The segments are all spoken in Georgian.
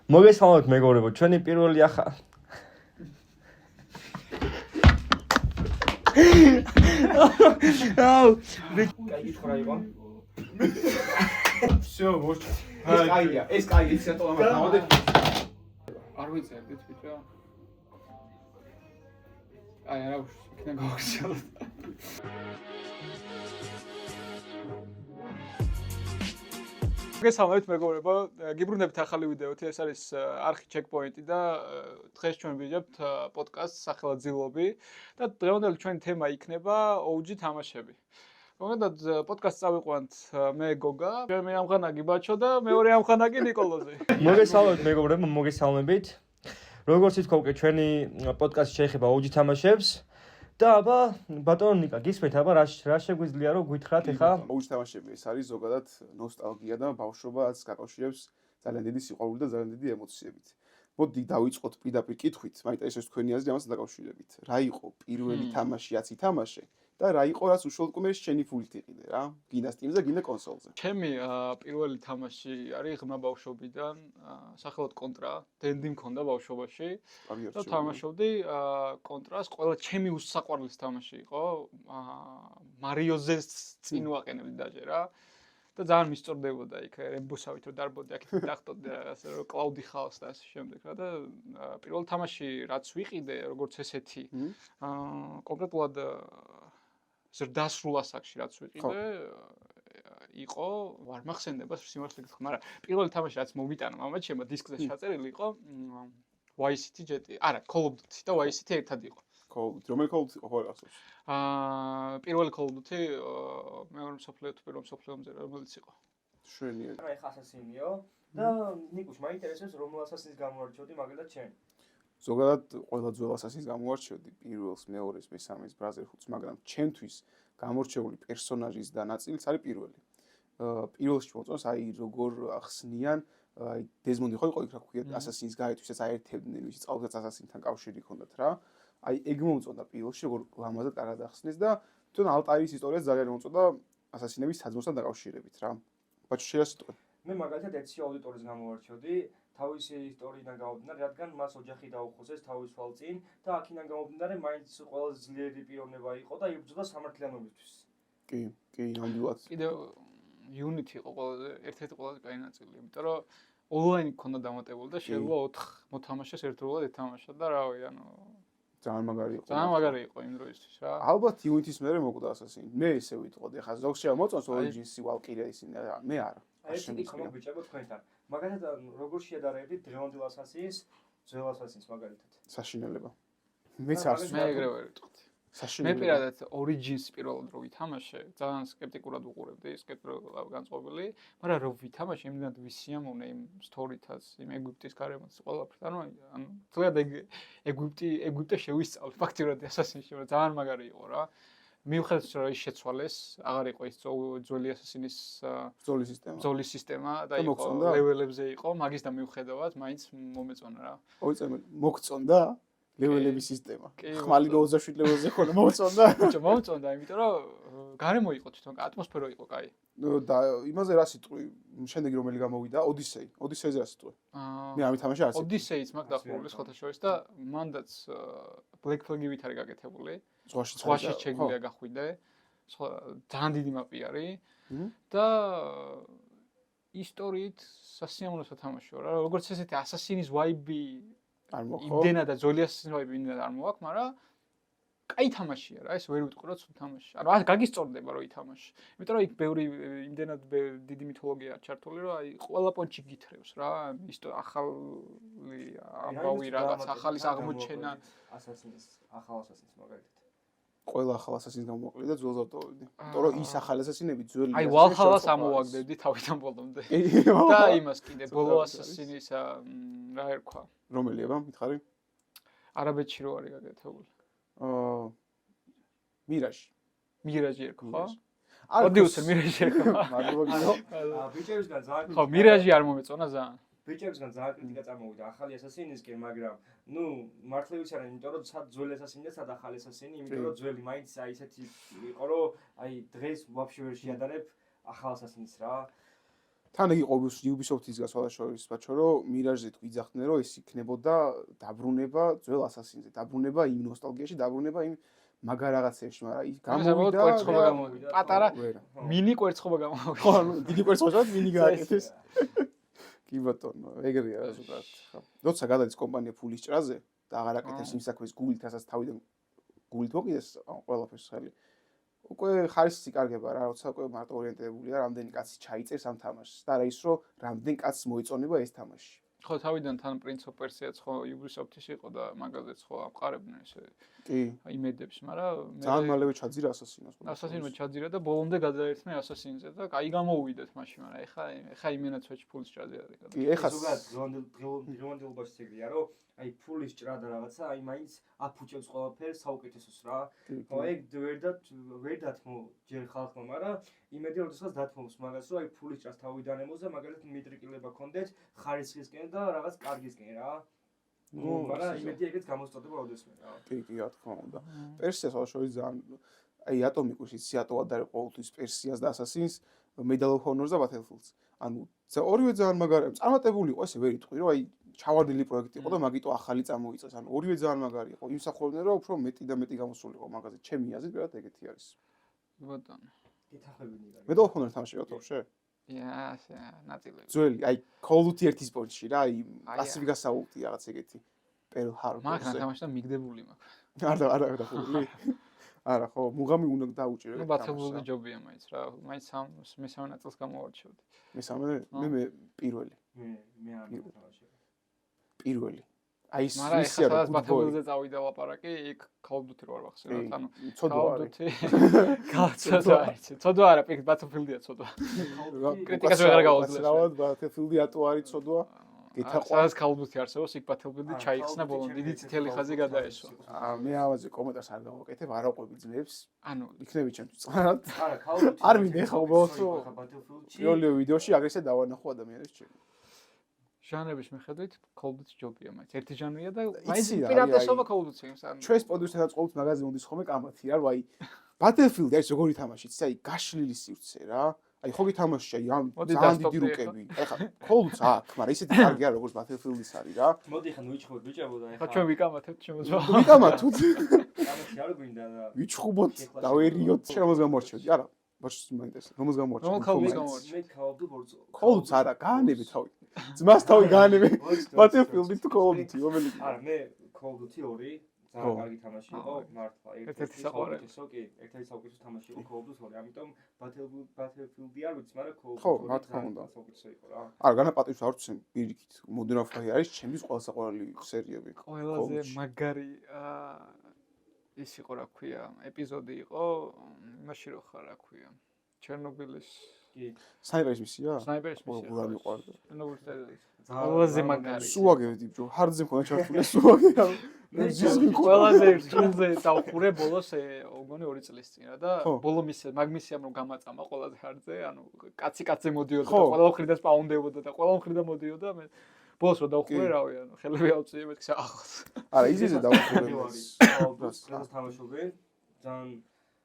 მოგესალმებით მეგობრებო, ჩვენი პირველი აუ, კაი გითხრა იყო. всё, მოჭ. ეს კაია, ეს კაი ის რატომ ამას დავადეთ? არ ვიწერდით ბიჭო. აი არა უშ, იქნა გავხსნათ. მოგესალმებით მეგობრებო, გიბრუნდებით ახალი ვიდეოთი, ეს არის არხი ჩეკპოინტი და დღეს ჩვენ ვიძებთ პოდკასტს სახელად ძილობი და დღევანდელი ჩვენი თემა იქნება OG თამაშები. მომედად პოდკასტს წავიყვანთ მე გოგა, მე ამხანაგი ბაჩო და მეორე ამხანაგი ნიკოლოზი. მოგესალმებით მეგობრებო, მოგესალმებით. როგორც ითქვა უკვე ჩვენი პოდკასტი შეეხება OG თამაშებს და აბა ბატონო ნიკა, გისმენთ აბა რა შეგვიძლია რომ გითხრათ ეხა? OG თამაშები ეს არის ზოგადად ნოსტალგია და ბავშვობაც გაკავშირებს ძალიან დიდი სიყვარული და ძალიან დიდი ემოციებით. მოდი დავიწყოთ პირდაპირ კითხვით, მაინტერესებს თქვენი აზრი ამასთან დაკავშირებით. რა იყო პირველი თამაში, რაც ითამაშე და რა იყო რაც უშუალოდ უკვე შენი ფულით იყიდე რა? გინდა Steam-ზე, გინდა კონსოლზე. ჩემი პირველი თამაში არის ღრმა ბავშვობიდან, სახელად კონტრა, დენდი მქონდა ბავშვობაში და თამაშობდი კონტრას, ყველა ჩემი უსაყვარლის თამაში იყო, მარიოზე წინ ვაყენებდი დაჟე რა. და ძალიან მისწორდებოდა იქ რემბოსავით რომ დარბოდი აქ დახტოდი ასე რომ კლაუდი ხალხს და ასე შემდეგ რა და პირველი თამაში რაც ვიყიდე როგორც ესეთი კონკრეტულად ზრდასრულ ასაკში რაც ვიყიდე იყო ვარ მახსენდება სიმართლე გითხრა მაგრამ პირველი თამაში რაც მოვიტანა მამაც შემო დისკზე ჩაწერილი იყო Vice City GT არა Call of Duty და Vice City ერთად იყო რომელი Call of Duty ხო გახსოვს? პირველი Call of Duty მეორე მსოფლიო მსოფლიომზე რომელიც იყო. შვენიერი. რა ეხა ასასინიო და ნიკუშ მაინტერესებს რომელ ასასინს გამოარჩევდი მაგალითად ჩემ. ზოგადად ყველა ძველ ასასინს გამოარჩევდი პირველს, მეორეს, მესამეს, ბრაზერჰუდს, მაგრამ ჩემთვის გამორჩეული პერსონაჟის და ნაწილიც არის პირველი. პირველში მოწონს აი როგორ ხსნიან აი დეზმონდი ხო იყო იქ რა ქვია ასასინს გარეთ ვისაც აერთებდნენ ვისი წყალსაც ასასინთან კავშირი ჰქონდათ რა. აი ეგ მომწონდა პირველში როგორ ლამაზად კარგად ახსნეს და თვითონ ალტარის ისტორიაც ძალიან მომწონდა ასასინების საძმოსთან დაკავშირებით რა. ბაჩო შეასიტყვე. მე მაგალითად ეცი აუდიტორიის გამოვარჩევდი, თავისი ისტორიიდან გამომდინარე, რადგან მას ოჯახი დაუხოცეს თავის თვალწინ და აქედან გამომდინარე მაინც ყველაზე ძლიერი პიროვნება იყო და იბრძოდა სამართლიანობისთვის. კი, ნამდვილად. კიდევ Unity იყო ყველაზე ერთ-ერთი ყველაზე კაი ნაწილი, იმიტომ რომ ონლაინი ქონდა დამატებული და შეიძლება 4 მოთამაშეს ერთდროულად ეთამაშა და რავი, ანუ ძალიან მაგარი იყო. ძალიან მაგარი იყო იმ დროისთვის რა. ალბათ Unity-ს მერე მოკვდა ასასინი. მე ესე ვიტყოდი, ხა ზოგს შემოწონს Origins-ი, Valkyria ისინი, მე არა. აი ეს იქ მოგიჭებო თქვენთან. მაგალითად როგორ შეადარებდით დღევანდელ ასასინს, ძველ ასასინს მაგალითად? საშინელება. მეც არ მე ეგრევე ვიტყვი. მე საშინელება. პირადად Origins პირველად რო ვითამაშე, ძალიან სკეპტიკურად ვუყურებდი, სკეპტიკურად განწყობილი, მაგრამ რო ვითამაშე, იმდენად ვისიამოვნე იმ სტორითაც, იმ ეგვიპტის გარემოც ყველაფერს. ანუ თლად ეგვიპტე შევისწავლე ფაქტიურად ასასინში, მაგრამ ძალიან მაგარი იყო რა. მიუხედავად რომ ის შეცვალეს, აღარ იყო ის ძველი ასასინის ბრძოლის სისტემა და იყო ლეველებზე იყო, მაგის და მიუხედავად მაინც მომეწონა რა. ოიწემ მოგწონდა ლეველების სისტემა. ხმალი 27 ლეველზე ხონა მომწონდა. ბიჭო, მომწონდა, იმიტომ რომ გარემო იყო თვითონ, ატმოსფერო იყო კაი. და იმაზე რა სიტყვი, შემდეგი რომელი გამოვიდა, ოდისეიზე რა სიტყვი. მე ამით თამაში არც. ოდისეიც მაგ დახურული სხვათა შორის და მანდაც Black Flag-ივით არის გაკეთებული. ზღვაში შეგვიძლია გახვიდე. ძალიან დიდი მაპი არის და ისტორიით სასიამოვნო სათამაშოა რა. როგორც ესეთი Assassin's vibe არ მოხო. იმდენა და ძველი Assassin's vibe იმდენა არ მოაქვს, მაგრამ კაი თამაშია რა, ეს ვერ ვიტყვი რომ სულ თამაში. ანუ გაგისწორდება რომ ითამაში. იმიტომ რომ იქ ბევრი იმდენად დიდი მითოლოგია ჩართული რომ აი ყველა პონჩი გითხრევს რა, ახალი ამბავი რაღაც ახალის აღმოჩენა ახალ ასასინს მაგალითად. ყველა ახალ ასასინს გამოაკლი და ძველს ავტოვებდი. იმიტომ რომ ის ახალი ასასინები ძველი აი Valhalla-ს ამოვაგდებდი თავიდან ბოლომდე. და იმას კიდე ბოლო ასასინის რა ერქვა? რომელი აბა მითხარი? არაბეთში რო არის გაკეთებული. მირაჟი ერქვა ხო? ოდიუსე მირაჟი ერქვა. მადლობა. ბიჭებისგან ძალიან ხო, მირაჟი არ მომეწონა ძალიან. ბიჭებისგან ძალიან კრიტიკა წარმოვიდა ახალი ასასინისკენ, მაგრამ მართლა ვიცი არა, იმიტომ რომ სად ძველი ასასინი და სად ახალი ასასინი, იმიტომ რომ ძველი მაინც აი ესეთი იყო, რომ აი დღეს ვაფშე ვერ შეადარებ ახალ ასასინს რა. თან იგი Ubisoft-ის გასვალაშორის ბაჩო რომ Mirage-ზე თუ იძახდნენ რომ ეს იქნებოდა დაბრუნება ძველ Assassin-ზე, დაბრუნება იმ ნოსტალგიაში, დაბრუნება იმ მაგარ რაღაცებში, მაგრამ ის გამოვიდა პატარა მინი კვერცხობა გამოვიდა. ხო, დიდი კვერცხობაც მინი გააკეთეს. კი ბატონო, ეგრეა ზუსტად. ხო. როცა გადადის კომპანია ფულის ჭრაზე და აღარ აკეთებს იმ საქმეს გულით, რასაც თავიდან გულით მოკიდეს ყველაფერს ხელი. უკვე ხარისხი კარგება რა, როცა უკვე მარტო ორიენტებულია, რამდენი კაცი ჩაიწერს ამ თამაშს და რა ის რომ რამდენი კაცს მოიწონება ეს თამაში. ხო, თავიდან თან Prince of Persia-ც ხო Ubisoft-ის იყო და მაგაზეც ხო ამყარებდნენ ესე. კი. იმედებს, მაგრამ ძალიან მალევე ჩაძირა Assassin-ს. Assassin-მა ჩაძირა და ბოლომდე გადაერთმე Assassin-ზე და კაი გამოვიდეთ მაშინ, მაგრამ ეხა იმენაც ვეჭ ფულის ჭრაზე არის. კი, ეხა დღევანდელობაში ეგრეა რომ აი ფულის ჭრა და რაღაცა აი მაინც აფუჭებს ყველაფერს საუკეთესოს რა. ხო, ეგ ვერ დათმო ჯერ ხალხმა, მაგრამ იმედი როდესაც დათმობს მაგას რომ აი ფულის ჭრას თავიდან ემოზე, მაგალითად მიტრიკილება კონდეთ ხარისხისკენ და რაღაც კარგისკენ რა. ნუ, მაგრამ იმედი ეგეც გამოსწორდება როდესმე რა. კი, რა თქმა უნდა. პერსიას შორის ძალიან აი ატომიკუსიც სიატოვა და ყოველთვის პერსიას და Assassin-ს Medal of Honor-ს და Battlefield-ს. ანუ ორივე ძალიან მაგარია. წარმატებული იყო ესე ვერ იტყვი რომ აი ჩავარდილი პროექტი იყო და მაგიტო ახალი წამოიწეს. ანუ ორივე ძალიან მაგარი იყო. იმსახურებდნენ რომ უფრო მეტი და მეტი გამოსულიყო მაგაზე. ჩემი აზრით ვერად ეგეთი არის. ბატონო. გითახებინი რა. Medal of Honor თამაშია თორშე? ნაწილები. ძველი, აი Call of Duty ერთის პონჩი რა, აი კლასიფიკასაულტი რაღაც ეგეთი. Pearl Harbor. მაგრამ თამაშდა მიგდებული მაქვს. არა დახურული. არა, ხო, მუღამი უნდა დაუჭირო. ნუ Battlefield-ი ჯობია მაინც რა. მაინც მესამე ნაწილს გამოვარჩევდი. მესამე? მე პირველი. მე არ თამაშია. პირველი. აი ის მისია რა Battlefield-ზე წავიდა ლაპარაკი, იქ Call of Duty რო არ ვახსენებ, ანუ ცოდვა არის. ცოდვა არის. ცოდვა არა, პიქ Battlefield-ია ცოდვა. კრიტიკას ვეღარ გავაძლევს. რავად Battlefield-ი ატო არის ცოდვა. გითაყვას Call of Duty არსებობს, იქ Battlefield-ი ჩაიხსნა ბოლომდე, დიდი წითელი ხაზი გადაესვა. მე ავაზე კომენტარს არ გავაკეთებ, არ აყვები ძნებს. ანუ იქნები ჩემთვის წყარად. არა, Call of Duty. არ მინდა ხა უბრალოდ Battlefield-ში. პირველ ვიდეოში აგრესია დავანახო ადამიანებს ჩემი. ჟანრების მიხედვით Call of Duty ჯობია მაინც. ერთი ჟანრია და მაინც იცი რა, პირატესობა Call of Duty-ს. ჩვენს პროდიუსერსაც ყოველთვის მაგაზე უნდის ხოლმე კამათი რა, რომ აი Battlefield არის როგორი თამაში, იცი, აი გაშლილი სივრცე რა. აი ხო გითამაშია ამ ძალიან დიდი რუკები. ეხლა Call of Duty აქვს, მაგრამ ისეთი კარგი არა როგორც Battlefield-ის არის რა. მოდი ხან ვიჩხუბოთ ბიჭებო და ხო ჩვენ ვიკამათებთ შემოძვა. ვიკამათოთ. კამათი არ გვინდა და ვიჩხუბოთ და ვერიოთ შემოს გამორჩევდი. არა, ბოშს მაინტერესებს. რომს გამორჩევდი? რომ Call of Duty მე Call of Duty Call of Duty არა, გაანები თავი. ძმას თავი გაანები. Battlefield-ი თუ Call of Duty რომელი? არა, მე Call of Duty 2 ძალიან კარგი თამაში იყო, მართლა. ერთ-ერთი საყვარელი. კი, ერთ-ერთი საუკეთესო თამაში იყო Call of Duty 2, ამიტომ Battlefield-ი არ ვიცი, მაგრამ Call of Duty ხო, რა თქმა უნდა. საუკეთესო იყო რა. არა, განაპატივს არ ვცემ პირიქით. Modern Warfare არის ჩემთვის ყველა საყვარელი სერიები. ყველაზე მაგარი ის იყო რა ქვია, ეპიზოდი იყო, იმაში რო ხარ რა ქვია. ჩერნობილის კი. სნაიპერის მისია? სნაიპერის მისია. როგორ მიყვარდა? ჩერნობილის ყველაზე მაგარი. სუაგებდი ბჭო, ჰარდზე მქონდა ჩართული სუაგე. ყველაზე რთულზე დავხურე ბოლოს მგონი 2 წლის წინ რა და ბოლო მაგმისიამ რომ გამაწამა ყველაზე ჰარდზე, ანუ კაცი მოდიოდა და ყველა მხრიდან სპაუნდებოდა და ყველა მხრიდან მოდიოდა მე ბოლოს რომ დავხურე რავი, ანუ ხელები ავწიე მეთქე ახალს. არა, იზიზე დავხურე. რაც თამაშობე, ძალიან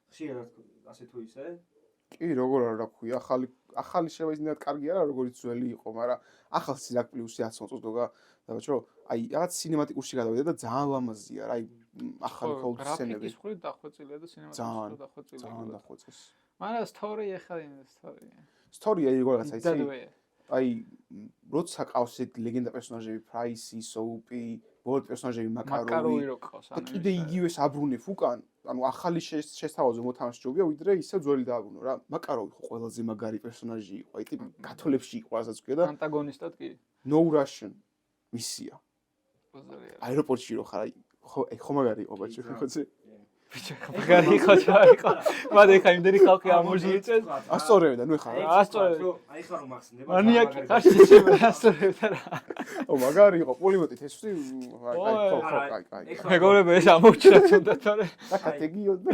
ხშირად ასე თუ ისე. კი, როგორ არა ქვია, ახალი შევეძინათ კარგი არა, როგორც ძველი იყო, მაგრამ ახალს რა პლუსი 10 წელს დოგა დაბაჭო, აი რაღაც სინემატიკურში გადავიდა და ძალიან ლამაზია რა, აი ახალი Call of Duty სცენები. გრაფიკის მხრივ დახვეწილია და სინემატიკურში დახვეწილია. ძალიან დახვეწეს. მაგრამ story ეხლა story. Story აი როგორ რაღაცა იცი? აი როცა ყავს ეს ლეგენდა პერსონაჟები, Price, Soap, ბოლო პერსონაჟები მაკაროვი რო ყავს, ანუ კიდე იგივეს აბრუნებ უკან, ანუ ახალი შესთავაზე მოთამაშე ჯობია, ვიდრე ისე ძველი დააბრუნო რა. მაკაროვი ხო ყველაზე მაგარი პერსონაჟი იყო, აი ტიპი გათოლებში იყო ასაც ქვია და ანტაგონისტად კი. No Russian მისია. აეროპორტში რო ხარ, აი ხო მაგარი იყო ბაჭო, ხოცი. ბიჭო, მაგარი იყო ჩაიყო. მაგრამ ეხა იმდენი ხალხი ამოჟიწეს. ასწორებდა, ნუ ეხა. აი ხარ რომ ახსენდება. მანიაკი ხარ შეიძლება ასწორებდა რა. ო მაგარი იყო, პოლიმოტი თესვი, აი. მეგობრებო, ეს ამოვჭრათ უნდა თორე. და კატეგიოდა.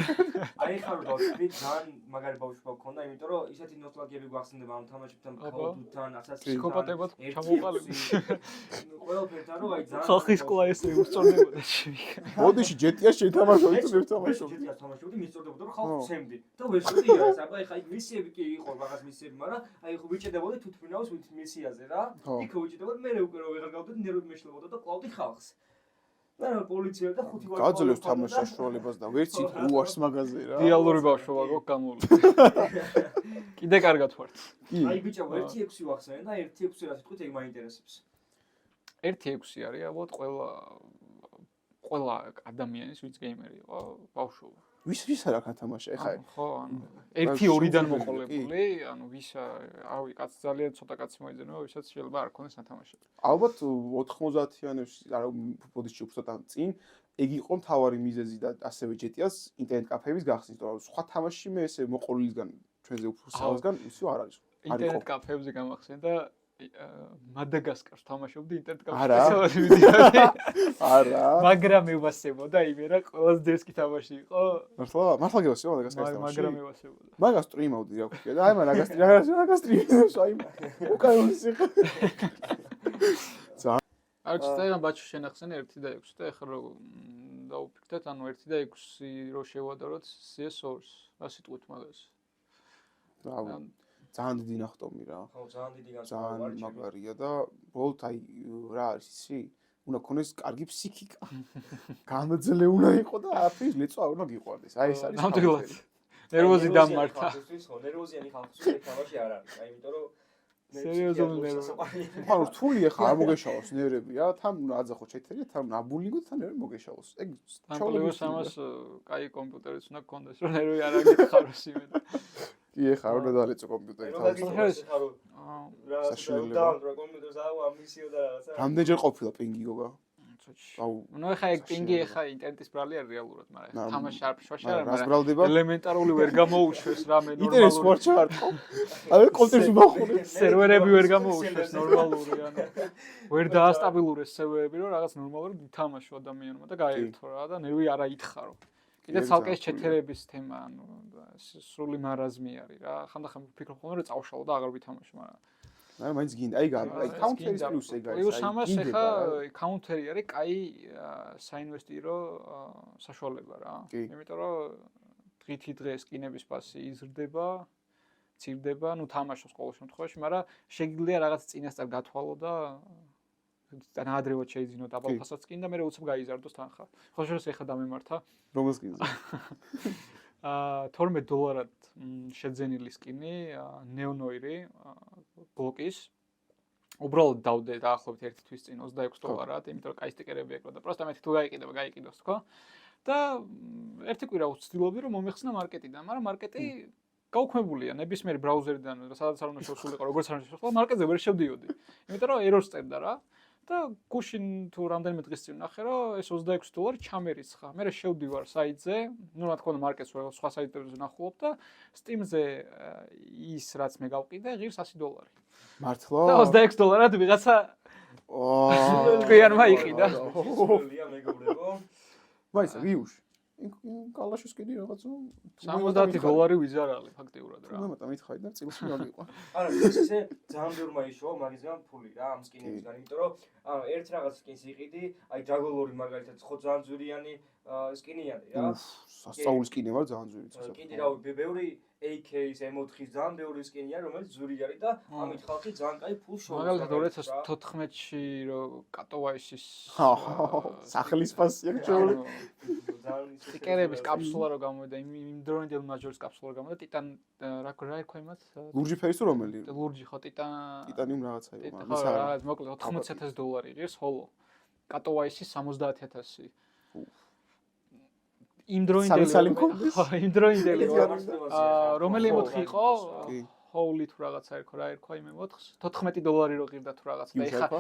აი ხარ რომ დავსვით, ძალიან მაგარი ბავშვობა გქონდა, იმიტომ რომ ისეთი ნოსტალგიები გვახსენდება ამ თამაშებთან, Call of Duty-თან, Assassin's Creed-თან. ფსიქოპატებად ჩამოყალიბდი. ყველაფერთან რომ აი ძალიან ხალხის ყლა ესე უსწორდებოდა ჩემი. მოდიში ჯეტია შეითამაშო, იცი ერთ თამაშს. ვერში ჯეტიას თამაშობდი, მისწორდებოდა რომ ხალხს ვცემდი და ვეშოდი ეს, აბა ეხა იქ მისიები კი იყო, რაღაც მისიები, მაგრამ აი ხო ვიჭედებოდი თვითმფრინავს მისიაზე რა. იქ ვიჭედებოდი, მე უკვე რომ ვეღარ გავდოდი, ნერვები მეშლებოდა და კლავდი ხალხს. და პოლიცია და 5 ვარ. გაძლევს თამაშ საშუალებას და ვერც უარს მაგაზე რა. რეალური ბავშვობა გქონდა გამოული. კიდე კარგად ვართ. აი ბიჭო, 1-6 ვახსენე და 1-6 რა სიტყვით ეგ მაინტერესებს. 1-6 არის ალბათ ყველა ადამიანის ვინც გეიმერი იყო ბავშვობა. ვის არ აქვს თამაში ეხა? ხო, ანუ 1-2-დან მოყოლებული, ანუ ვის არავი კაც ძალიან ცოტა კაცი მოიძებნება, ვისაც შეიძლება არ ქონდეს ათამაშები. ალბათ 90-იანებში, არა ბოდიში უბრალოდ წინ ეგ იყო მთავარი მიზეზი და ასევე ჯეტიას ინტერნეტ კაფეების გახსნის, რომ სხვა თამაში მე ესე მოყოლილისგან ჩვენზე უფრო სავსგან ისე არ არის. ინტერნეტ კაფეებზე გამახსენ და მადაგასკარს თამაშობდი ინტერნეტ არა. კაფეზე. არა. მაგრამ მევასებოდა იმე რა ყველაზე დესკი თამაში იყო. მართლა გევასება მადაგასკარის თამაში. მაგრამ მევასებოდა. მაგას სტრიმავდი რა ქვია და აი მან მაგას სტრიმავს აი უკაიოს იყო. არ ცდილობ ბაჩუ შენახსენ 1 და 6 და ეხლა რო დაუფიქრეთ, ანუ 1 და 6 რო შევადაროთ CS2-ს, რა სიტყვით მაგას. ძალიან დიდი ნახტომი რა. ხო, ძალიან დიდი ძალიან მაგარია და ბოლოთ აი რა არის ისი? უნდა ქონდეს კარგი ფსიქიკა. გამოძლე უნდა იყო და აფრის ლეწვა უნდა გიყვარდეს. აი ეს არის. ნამდვილად. ნერვოზი დამართა. ხო, ნერვოზიანი ხალხი თამაში არ არის. აი იმიტომ რომ სერიოზული ნერვოზი. ხო, რთული ახლა არ მოგეშალოს ნერვები რა. თან უნდა აძახო ჩეთერია, თან უნდა აბულინგო, თან ნერვები მოგეშალოს. ეგ ჩაოლებს ამას კაი კომპიუტერიც უნდა გქონდეს, რომ ნერვი არ აგიხაროს იმედ. კი ახლა უნდა დაალეწო კომპიუტერი თავის. რა საშუალება. და კომპიუტერს აუ ამისიო და რაღაცა. რამდენჯერ ყოფილა პინგი გოგა? აუ, ნუ ეხა ეგ პინგი ეხა ინტერნეტის ბრალი არის რეალურად, მაგრამ თამაში არ ფშვაშა არა, რას ბრალდება? ელემენტარული ვერ გამოუშვეს რამე ნორმალური. ინტერნეტს ვარ ჩაარტყო. აი კომპიუტერში მოხონე. სერვერები ვერ გამოუშვეს ნორმალური, ანუ ვერ დაასტაბილურეს სერვერები, რომ რაღაც ნორმალურად ითამაშო ადამიანმა და გაერთო რა და ნერვი არა ითხარო. კიდე ცალკე ჩეთერების თემა, ანუ სრული მარაზმი არის რა. ხანდახან ვფიქრობ ხოლმე რომ წავშალო და აღარ ვითამაშო, მაგრამ არა მაინც გინდა, აი კაუნტერის პლუს ეგ არის. პლუს ამას ეხა კაუნტერი არის კაი საინვესტირო საშუალება რა. იმიტომ რომ დღითი დღეს სკინების პასი იზრდება, ცირდება, ნუ თამაშობს ყოველ შემთხვევაში, მაგრამ შეგიძლია რაღაც წინასწარ გათვალო და ნაადრევად შეიძინო დაბალფასად სკინი და მე უცებ გაიზარდოს თანხა. ხო შეიძლება ეხა დამემართა. რომელ სკინზე? $12 შეძენილი სკინი, ნეონოირი ბლოკის. უბრალოდ დავდე დაახლოებით 1 თვის წინ $26, იმიტომ რომ კაი სტიკერები ეკრო და პროსტა მეთქი თუ გაიყიდოს თქო. და ერთი კვირა ვცდილობდი რომ მომეხსნა მარკეტიდან, მაგრამ მარკეტი გაუქმებულია ნებისმიერი ბრაუზერიდან, სადაც არ უნდა შევსულიყო, როგორც არ უნდა შევსულიყო, მარკეტზე ვერ შევდიოდი. იმიტომ რომ ერორს წერდა რა. და გუშინ თუ რამდენიმე დღის წინ ნახე რომ ეს $26 ჩამერიცხა. მე შევდივარ საიტზე, ნუ რა თქმა უნდა მარკეტს სხვა საიტებზე ნახულობ და Steam-ზე ის რაც მე გავყიდე ღირს $100. მართლა? და $26-ად ვიღაცა თქვენ მაიყიდა. სულია მეგობრებო. მაისა ვიუში. კალაშოს კიდე რაღაცა $70 ვიზარალი ფაქტიურად რა. მე მითხრა და წილს მიგიყვა. არა, ესე ძალიან ბევრმა იშოვა მაგისგან ფული რა ამ სკინებისგან, იმიტომ რომ ანუ ერთ რაღაც სკინს იყიდი, აი ჯაგოლორი მაგალითად ხო ძალიან ძვირიანი სკინიანი რა. სასწაული სკინი ვარ ძალიან ძვირი წესა. კიდე რა ბევრი AK-ის M4-ის ძალიან ბევრი სკინია, რომელიც ძვირი არის და ამით ხალხი ძალიან კაი ფულს შოუს. მაგალითად 2014-ში რომ კატოვაისის სახლის ფასი აქვს ჩვენი. სტიკერების კაფსულა რო გამოვიდა, იმ დროინდელ მაჯორის კაფსულა გამოვიდა, ტიტან რა ერქვა იმას? ლურჯი ფერის თუ რომელი? ლურჯი ხო ტიტანიუმ რაღაცა იყო, მაგრამ ის არა, მოკლედ $80,000 ღირს ჰოლო. კატოვაისის 70,000. იმ დროინდელი რომელი M4 იყო? ჰოული თუ რაღაცა ერქვა იმ M4-ს? $14 რო ღირდა თუ რაღაცა და ეხა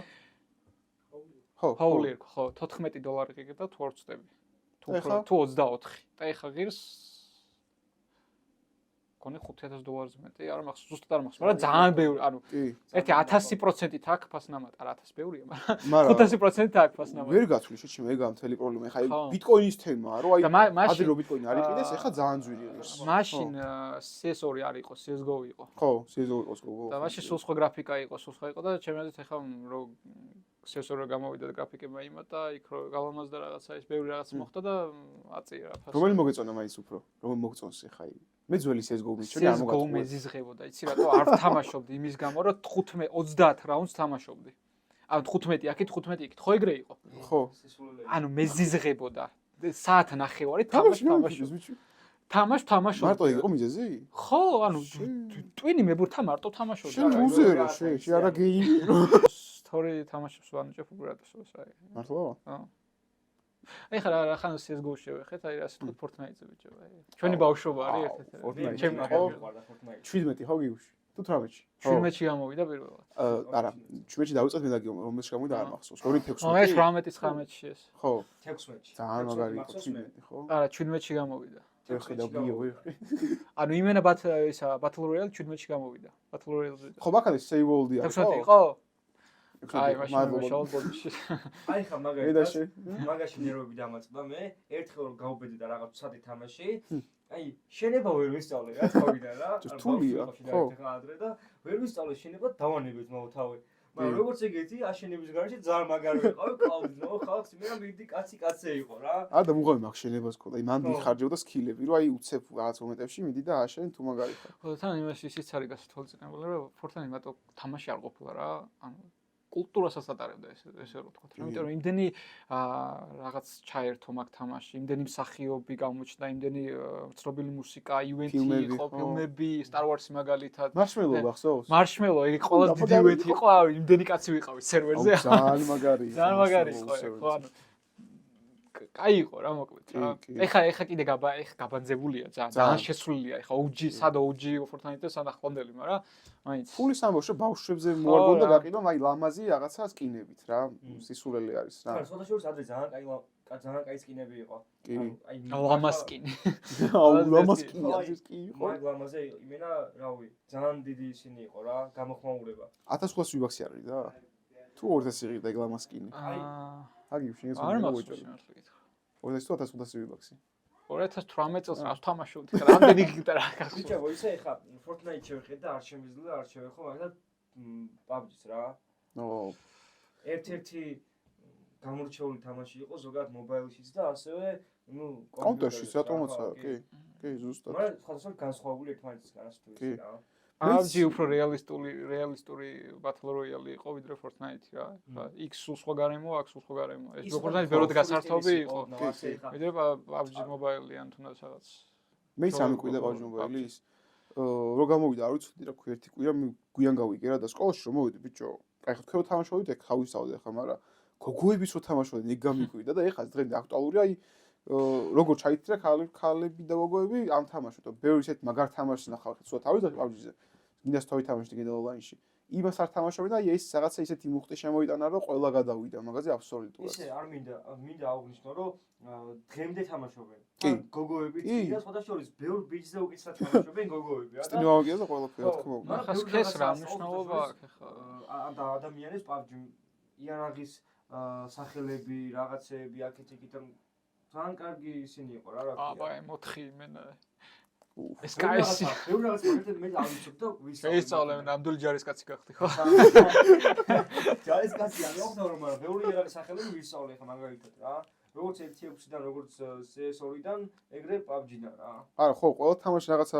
ჰოული ერქვა, ხო, $14 ღირდა თუ არ ვწდები. თუ 24 და ეხა ღირს კონი $5,000-ზე მეტი, არა მახსოვს, ზუსტად არ მახსოვს, მაგრამ ძალიან ბევრი, ანუ ერთი 1000%-ით აქ ფასნამატ, არა 1000 ბევრია, მაგრამ 500%-ით აქ ფასნამატ. ვერ გაცვლი შეჩი მე გამ მთელი პრობლემა, ეხა ბიტკოინის თემაა, რომ აი ადრე რო ბიტკოინი არ იყიდეს, ეხა ძალიან ძვირი არის. მაშინ CS2 არ იყო, CS:GO იყო. ხო, CS:GO იყო. და მაშინ სულ სხვა გრაფიკა იყო, სულ სხვა იყო და ჩემი აზრით ეხა რო სენსორი გამოვიდა და გრაფიკებმა იმატა, იქ რო გალამაზდა რაღაცა ის ბევრი რაღაც მოხდა და აწირა ფასი. რომელი მოგეწონა მაინც უფრო? რომელი მოგწონს ხა აი? მე ძველი CS:GO მიჩვენე არ CS:GO მოგაწონს. მე ზიზღებოდა, იცი რატო არ ვთამაშობდი იმის გამო, რომ 15 30 რაუნდს თამაშობდი. ანუ 15 აქეთ 15 იქით, ხო ეგრე იყო? ხო. ანუ მე ზიზღებოდა. საათ ნახევარი თამაშობდი. თამაშობდი. მარტო იყო მიზეზი? ხო, ანუ ტვინი მებურთა მარტო თამაშობდი. შენ ლუზერო, შენ არა გეიმერი. სტორი თამაშობს ვანიჭებ უბრალოდ აი. მართლა? ხო. აი ხარ ხან CS:GO შევეხეთ, აი ასე თქვა Fortnite-ზე ბიჭო, აი. ჩვენი ბავშვობა არის ერთ-ერთი. Fortnite. ჩემ მაგარია Fortnite. 17 ხო გიგუში? თუ 18-ში? 17-ში გამოვიდა პირველად. არა, 17-ში დავიწყეთ მე და გიო, რომელში გამოვიდა არ მახსოვს. 2016. ეს 18-19-ში ეს. ხო. 16-ში. ძალიან მაგარი იყო 17, ხო? არა, 17-ში გამოვიდა. ეხლა გიო, ვიხრი. ანუ იმენა ისა Battle Royale 17-ში გამოვიდა. Battle Royale-ზე. ხო, მაგალითად Save World-ია, ხო? 16 იყო? აი, მადლობა. მაშინ შაულ ბოდიში. აი ხა მაგაში ნერვები დამაწყდა მე, ერთხელ რომ გავუბედე და რაღაც ცადი თამაში, აი შენება ვერ ვისწავლე რა თავიდან რა. რთულია, ხო. ხა ადრე და ვერ ვისწავლე შენება დავანებეთ თავი. მაგრამ როგორც ეგეთი აშენების გარშე ძალიან მაგარი ვიყავი, ყავდი ნო ხალხს მე მიდი კაცი იყო რა. და მუღამი მაგ შენებას ყო და იმან მიხარჯებოდა სკილები, რომ აი უცებ რაღაც მომენტებში მიდი და აშენ თუ მაგარი ხარ. ხო, თან იმაში ისიც არის გასათვალისწინებელი, რომ Fortnite მარტო თამაში არ ყოფილა რა. ანუ კულტურასაც ატარებდა ესე რო ვთქვა. იმიტომ რომ იმდენი რაღაც ჩაერთო მაგ თამაში, იმდენი მსახიობი გამოჩნდა, იმდენი ცნობილი მუსიკა, ივენთი იყო, ფილმები, Star Wars-ი მაგალითად. Marshmallow გახსოვს? Marshmallow, იგი ყველაზე დიდი ივენთი იყო, იმდენი კაცი ვიყავით სერვერზე. ძალიან მაგარია. ძალიან მაგარი იყო, ხო, ანუ კაი იყო რა მოკლედ რა. ეხა კიდე გაბანძებულია ძალიან შესრულია. ეხა OG, სად OG Fortnite-ს ანახონდელი, მაგრამ მაინც ფულის ამბავშო ბავშვებზე მოარგონდა გაყიდო, აი ლამაზი რაღაცა სკინებით რა. სისულელი არის რა. ხა, სოდაშორის ადრე ძალიან კაი სკინები იყო. აი ლამაზ სკინი. ლამაზ სკინი არის კი იყო. მაგ ლამაზე იმენა, რავი, ძალიან დიდი ისინი იყო რა, გამოხმაურება. 1500 ვიბაქსი არის და? თუ 2000 იყიდა ეგ ლამაზ სკინი. აგი შენს არ მახსოვს მართლა კითხა. 1500 ვიბაქსი. 2018 წელს რა ვთამაშობდი ხა რამდენი გიგიტა რა გახსოვს. ბიჭო, ისე ხა Fortnite შევხედე და არ შემიძლია არ შევეხო, მაგრამ PUBG-ს რა. ნო. ერთ-ერთი გამორჩეული თამაში იყო ზოგადად მობაილშიც და ასევე, ნუ, Counter-ში რატომაცა, კი. კი, ზუსტად. მაგრამ სხვადასხვა განსხვავებული ერთმანეთისგან ასე თუ ისე რა. PUBG უფრო რეალისტური Battle Royale იყო ვიდრე Fortnite რა. იქ სულ სხვა გარემო, აქ სულ სხვა გარემო. ეს Fortnite ბევრად გასართობი იყო. ვიდრე PUBG Mobile-ი ან თუნდაც რაღაც. მეც ამიკვირდა PUBG Mobile-ის. რო გამოვიდა, არ ვიცოდი რა ქვია, ერთი კვირა გვიან გავიგე რა და სკოლაში რომ მოვიდი ბიჭო. აი ხო თქვენ თამაშობდით, ეგ ხავისავდი ხა, მაგრამ გოგოებიც რო თამაშობდნენ, ეგ გამიკვირდა და ეხლა დღემდე აქტუალურია აი როგორ ჩაითრა ქალები და გოგოები ამ თამაშს და ბევრი ისეთ მაგარ თამაშს ნახავ ხა ცოტა თავი და PUBG-ზე. მინდა სტორი თამაშდი კიდე ონლაინში. იმას არ თამაშობდი და ეს რაღაცა ისეთი მუხტი შემოიტანა რომ ყველა გადავიდა მაგაზე აბსოლუტურად. ისე არ მინდა აღვნიშნო რომ დღემდე თამაშობენ. კი. გოგოები და სხვადასხვა ბევრ ბიჭზე უკეთესად თამაშობენ გოგოები რა. სტიმულოვანია და ყველაფერი რა თქმა უნდა. ახლა სქეს რა მნიშვნელობა აქვს ახლა ადამიანის PUBG იარაღის სახელები, რაღაცეები აქეთ-იქით ძალიან კარგი ისინი იყო რა ქვია. აბა 4 იმენა ეს ბევრი კაისი რაღაც მაგალითად მე დავიცნობ და ვისწავლე ნამდვილი ჯარისკაცი გახდი ხო ჯარისკაცი არ ვიყავ მაგრამ ბევრი იარაღის სახელები ვისწავლე ხა მაგალითად რა როგორც 1.6-დან როგორც CS2-დან ეგრე PUBG-დან რა არა ხო ყველა თამაში რაღაცა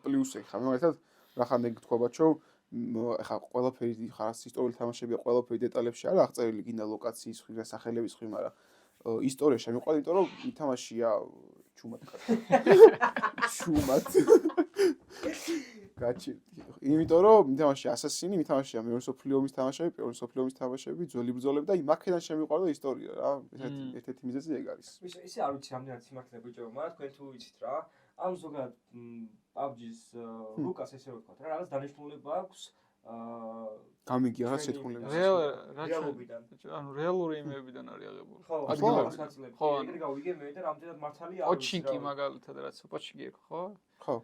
პლუსი ხა მაგალითად რახან ეგ თქვა ბაჩო ხა ყველაფერი ხარ ისტორიული თამაშებია ყველაფერი დეტალებში არა აღწერილი გინდა ლოკაციის ხრი სახელების ხრი მაგრამ ისტორია შემიყვანა იმიტომ რომ ითამაშია ჩუმად ჩუმად გაჩი იმიტომ რომ ითამაშია ასასინი ითამაშია მეორე სოფლიო ომის თამაშები პირველი სოფლიო ომის თამაშები ძველი ბრძოლები და იმაქედან შემიყვანა ისტორია რა ერთ-ერთი მიზეზი ეგ არის ისე არ ვიცი რამდენად სიმართლე ბიჭო მაგრამ თქვენ თუ ვიცით რა ამ ზოგადად PUBG-ს ლუკას ესე ვთქვა რა რაღაც დანიშნულება აქვს გამიგია რა შეთქმულება რეალობიდან ანუ რეალური იმებიდან არის აღებული ხო ადგილები ხო ეგრე გავიგე მე და რამდენად მართალია არის პოჩიკი მაგალითად რაც პოჩიკი იყო ხო ხო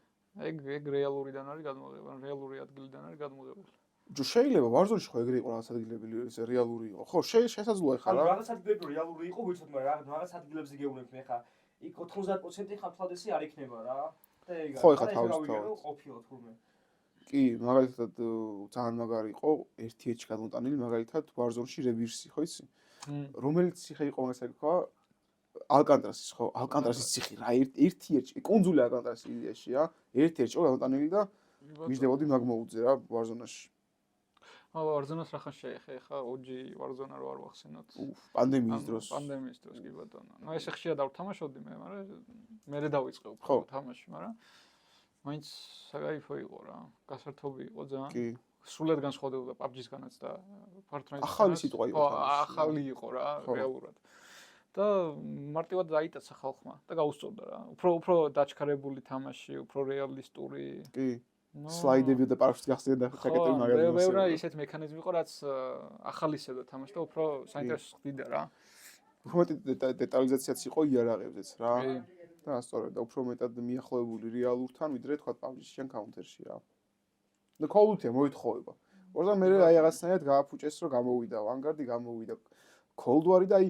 ეგ რეალურიდან არის გადმოღებული რეალური ადგილიდან არის გადმოღებული ჯო შეიძლება ვარზონში ხო ეგრე იყო რაღაც ადგილები რეალური იყო ხო შესაძლოა ხა რა რაღაც ადგილები რეალური იყო ვიცით მაგრამ რაღაც ადგილებზე გეუბნებთ მე ხა იქ 90% ხა თვალდესი არ იქნება რა და ეგ ხო ხა თავის ყოფილა თურმე კი, მაგალითად ძალიან მაგარი იყო ერთ-ერთი გადმოტანილი, მაგალითად Warzone-ში Rebirth-ი, ხო იცი? რომელიც ციხე იყო მასე თქვა ალკანტრასის, ხო? ალკანტრასის ციხე რა ერთ-ერთი კუნძული ალკანტრასის იდეაშია, ერთ-ერთი იყო გადმოტანილი და მიждდებოდი მაგ მოუძე რა Warzone-ში. Warzone-ს რახან შეეხე ხა OG Warzone რო არ ვახსენოთ. პანდემიის დროს. პანდემიის დროს კი ბატონო. ნუ ესე ხშირად არ ვთამაშობდი მე, მაგრამ მე დავიწყე უფრო თამაში, მაგრამ მაინც საკაიფო იყო რა. გასართობი იყო ძალიან. კი. სულად განსხვავდებოდა PUBG-სგანაც და Fortnite-სგანაც. ახალი სიტყვა იყო თამაში. ახალი იყო რა, რეალურად. და მარტივად დაიტაცა ხალხმა და გაუსწორდა რა. უფრო დაჩქარებული თამაში, უფრო რეალისტური. კი. სლაიდები და პარკს გახსნიდა და ჩაკეტები მაგალითად. მე რა ისეთ მექანიზმი იყო, რაც ახალისებდა თამაში და უფრო საინტერესო ხდიდა რა. უფრო მეტი დეტალიზაციაც იყო იარაღებზეც რა. და სწორედ და უფრო მეტად მიახლოებული რეალურთან, ვიდრე თქვა PUBG-ში ან Counter-ში რა. და Call of Duty მოითხოვება. ორდა მე აი რაღაცნაირად გააფუჭეს, რომ გამოვიდა Vanguard-ი, გამოვიდა Cold War-ი და აი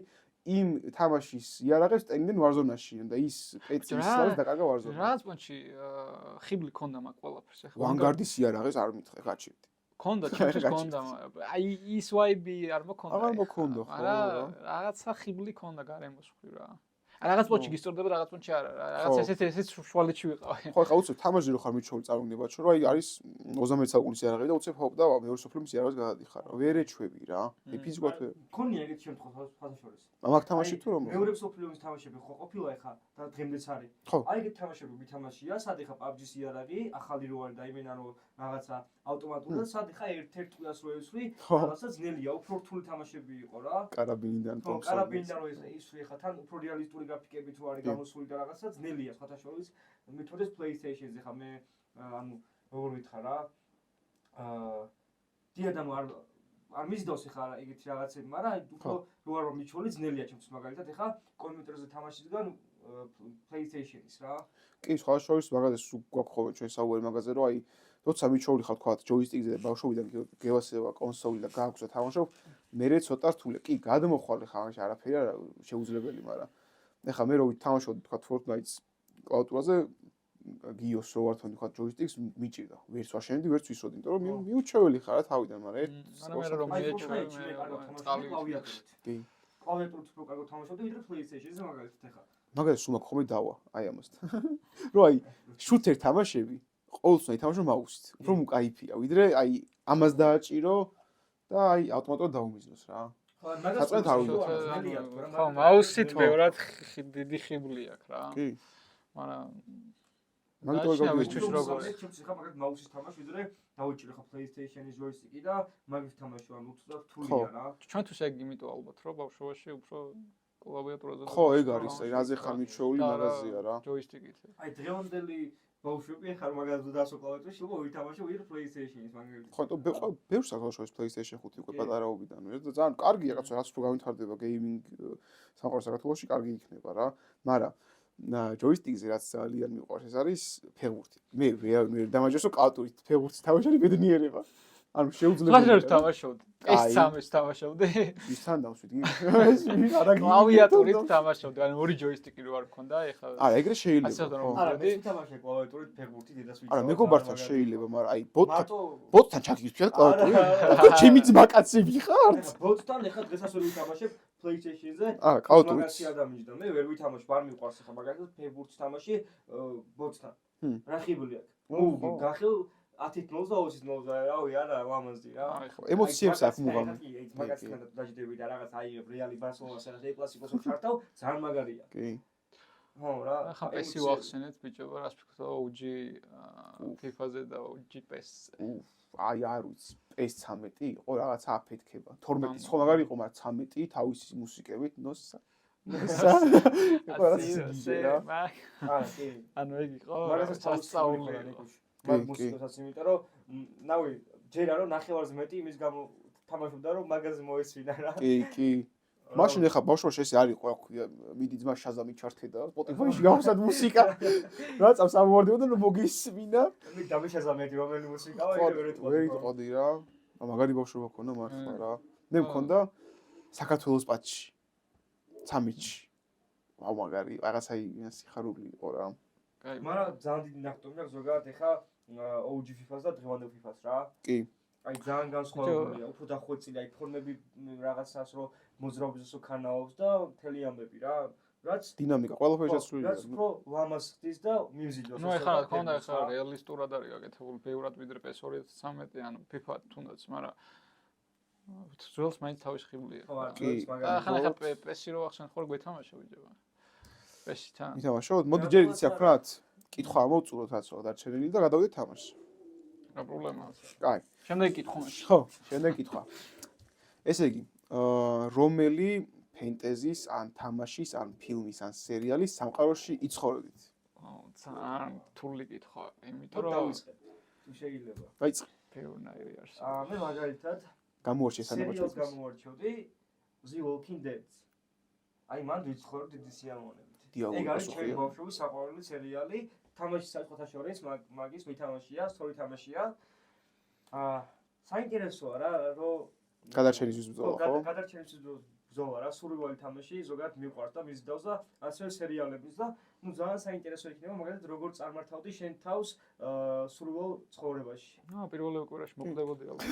იმ თამაშის იარაღებს ტენდნენ Warzone-ში და ის პეცის სლავს დაკარგა Warzone-ი. რაღაც პონჩი ხიბლი ქონდა მაგ ყველაფერს ახლა. Vanguard-ის იარაღებს არ მითხე, გაჩერდი. ქონდა, ჩემთვის ქონდა. აი ის ვაიბი არ მოქონდა. აღარ მოქონდა ხო რა. რაღაცა ხიბლი ქონდა გარემოს ხრი რა. რაღაც პონჩი გისტორდება, რაღაც პონჩი არა. რაღაც ესეც შუალეთში ვიყავი. ხო, ხა უცებ თამაში რო ხარ მიჩვეული წარმოგნებად, რომ აი არის 30 საუკუნის იარაღები და უცებ ჰოპ და მეორე სოფლის იარაღს გადადიხარ. ვერ ეჩვევი რა. აი ფიზიკურად ვერ. ქონია ეგეთი შემთხვევა სხვადასხვა. მაგ თამაში თუ რომ მეორე სოფლის თამაშები ხო ყოფილა ეხა და დღემდეც არის. აი ეგეთი თამაშები მითამაშია, სად ეხა PUBG-ს იარაღი, ახალი რო არის და იმენა რომ რაღაცა ავტომატურად სად ეხა ერთ-ერთ ყურას რო ესვი, რაღაცა ძნელია, უფრო რთული თამაშები იყო რა. კარაბინიდან თომსონი. ხო, კარაბინიდან რო ისვი ეხა თან უფრო რეალისტური გრაფიკებით რო არის გამოსული და რაღაცა ძნელია სხვათა შორის. მithოდეს PlayStation-ზე ხა მე ანუ როგორ ვითხარ რა. დიადამ არ მისდოს ეხა ეგეთი რაღაცები, მაგრამ უფრო რო არ მიჩვეული ძნელია ჩემთვის მაგალითად ეხა კომპიუტერზე თამაშისგან PlayStation-ის რა. კი, სხვა შორის მაგალითად სულ გვაქვს ხოლმე ჩვენ საუბარი მაგაზე, რომ აი როცა მიჩვეული ხარ თქვა ჯოისტიკზე და ბავშვობიდან გევასება კონსოლი და გააქვს და თამაშობ, მერე ცოტა რთულია. კი, გადმოხვალე ხა ამაში არაფერი არა შეუძლებელი, მაგრამ ეხა მე რო ვითამაშობდი თქვა Fortnite-ს კლავიატურაზე გიოს რო ვართან თქვა ჯოისტიკს მიჭირდა. ვერც ვაშენდი, ვერც ვისვოდი, იმიტომ რომ მიუჩვეული ხარ რა თავიდან, მაგრამ ერთ მე რომ მიეჩვევი მე კლავიატურით. კი. კლავიატურით უფრო კარგად თამაშობდი, ვიდრე PlayStation-ზე მაგალითად ეხა. მაგალითად სულ მაქვს ხოლმე დავა აი ამასთან. რო აი შუთერ თამაშები ყოველთვის ითამაშო მაუსით. უფრო მუკაიფია, ვიდრე აი ამას დააჭირო და აი ავტომატურად დაუმიზნოს რა. ხო, მაუსით ბევრად დიდი ხიბლი აქვს რა. კი. მაგრამ მაგიტო ჩემთვის ხა მაგალითად მაუსის თამაში ვიდრე დავიჭირო ხა PlayStation-ის ჯოისტიკი და მაგით თამაში ანუ უცბად რთულია რა. ჩვენთვის ეგ იმიტომ ალბათ რომ ბავშვობაში უფრო კლავიატურაზე ხო, ეგ არის, აი რაზე ხარ მიჩვეული მაგაზია რა. ჯოისტიკით. აი დღევანდელი ბავშვები ხარ მაგაზე დასო კლავიატურაში რომ ვითამაშო ვიდრე PlayStation-ის მაგალითად. ხო, ბევრს აქვს PlayStation 5 უკვე პატარაობიდანვე და ძალიან კარგია კაცო, რაც უფრო გავითარდება გეიმინგ სამყარო საქართველოში კარგი იქნება რა. მაგრამ ჯოისტიკზე რაც ძალიან მიყვარს ეს არის ფეხბურთი. მე ვერ დამაჯერსო კლავიატურით ფეხბურთს თამაშობდი ბედნიერება. ანუ შეუძლებელია. კლავიატურით თამაშობდი. PS3-ს თამაშობდი. ისთან დავშვიდი. არა კლავიატურით თამაშობდი. ანუ ორი ჯოისტიკი რო არ მქონდა, ეხლა. არა, ეგრე შეიძლება. არა, მე თამაშობ კლავიატურით ფეხბურთი დედას ვიცი. არა, მეგობართან შეიძლება, მაგრამ აი ბოტთან ჩაგიწვია კლავიატური. და ჩემი ძმაკაცები ხართ. ბოტთან ეხლა დღესაც ვერ ვითამაშებ PlayStation-ზე. აა, კლავიატურით. მაგასი ადამიანია და მე ვერ ვითამაშებ, არ მიყვარს ეხლა მაგალითად ფეხბურთის თამაში ბოტთან. რა ხიბლი აქვს? მოვგი, გახელ 10-0 და 20-0 რავი არა ლამაზი რა. ემოციებს აქვს მუღამი. მაგასთან დაждები და რაღაც აიღებ რეალი ბარსელონას და კლასიკოსს ჩართავ, ძალიან მაგარია. კი. ხო რა. ახლა PES-ი ვახსენეთ ბიჭო, რას ფიქრობ OG FIFA-ზე და OG PES. აი არ ვიცი, PES 13 იყო რაღაცა აფეთქება. 12-ის ხო მაგარი იყო, მაგრამ 13 თავისი მუსიკებით ნოსა. ანუ ეგ იყო. მაგრამ ეს თავისწაულია ნიკუში. მაგ მუსიკასაც იმიტომ რომ ნავი ჯერა რომ ნახევარზე მეტი იმის გამო თამაშობდა რომ მაგაზე მოესვინა რა. კი. მაშინ ეხა ბავშვობაში ეს არ იყო, მიდი ძმა შაზამი ჩართედა, Spotify-ში გავხსნათ მუსიკა. რა წავს ამოვარდებოდა რომ მოგისმინა. მე დამეშაზამედი რომელი მუსიკაა, ეგრე ვერ იტყოდი რა. მაგარი ბავშვობა ქონდა მართლა რა. მე მქონდა საქართველოს პატჩი. 13-ში. ვაუ მაგარი, რაღაცა სიხარული იყო რა. კაი. მაგრამ ძალიან დიდი ნახტომი აქვს ზოგადად ეხა OG FIFA-ს და დღევანდელ FIFA-ს რა. კი. აი ძალიან განსხვავებულია, უფრო დახვეწილი, აი ფორმები რაღაცას რო მოძრაობისო ქანაობს და მთელი ამბები რა. რაც დინამიკა ყველაფერი შეცვლილია. რაც უფრო ლამას ხდის და მიუზიდოს. ნუ ეხლა რა თქმა უნდა ეხლა რეალისტურად არის გაკეთებული ბევრად ვიდრე PES 2013 ანუ FIFA თუნდაც, მაგრამ ძველს მაინც თავის ხიბლია. ხო, არა, კი. ახლა PES-ი რო ახსენე ხო გვეთამაშა ვიჯობა. PES-ი თან. ითამაშოთ? მოდი ჯერ იცი აქ რა კითხვა ამოვწუროთ რაცო დარჩენილი და გადავიდეთ თამაშს. რა პრობლემაა? კაი. შემდეგ კითხვა. ხო, შემდეგ კითხვა. ესე იგი, რომელი ფენტეზის ან თამაშის ან ფილმის ან სერიალის სამყაროში იცხოვრებით? ძალიან რთული კითხვა, იმიტომ რომ რომ დავიწყებ. თუ შეიძლება. დაიწყე. ბევრნაირი არის. მე მაგალითად გამოარჩიე სერიალს სანამ გამოვარჩიოდი The Walking Dead. აი მან ვიცხოვრ დიდი სიამოვნებით. დიალოგი ეგ არის პასუხია. ჩემი ბავშვობის საყვარელი სერიალი. თამაში საერთოდ შორის მაგის მითამაშია, სტორი თამაშია. საინტერესოა რა, რომ გადარჩენისთვის ბრძოლა, ხო? გადარჩენისთვის ბრძოლა რა, სურვილი თამაში, ზოგადად მიყვარს და მიზიდავს და ასევე სერიალების და ნუ ძალიან საინტერესო იქნება, მაგალითად როგორ წარმართავდი შენ თავს სურვილ ცხოვრებაში. პირველი კვირაში მოხდებოდი ალბათ.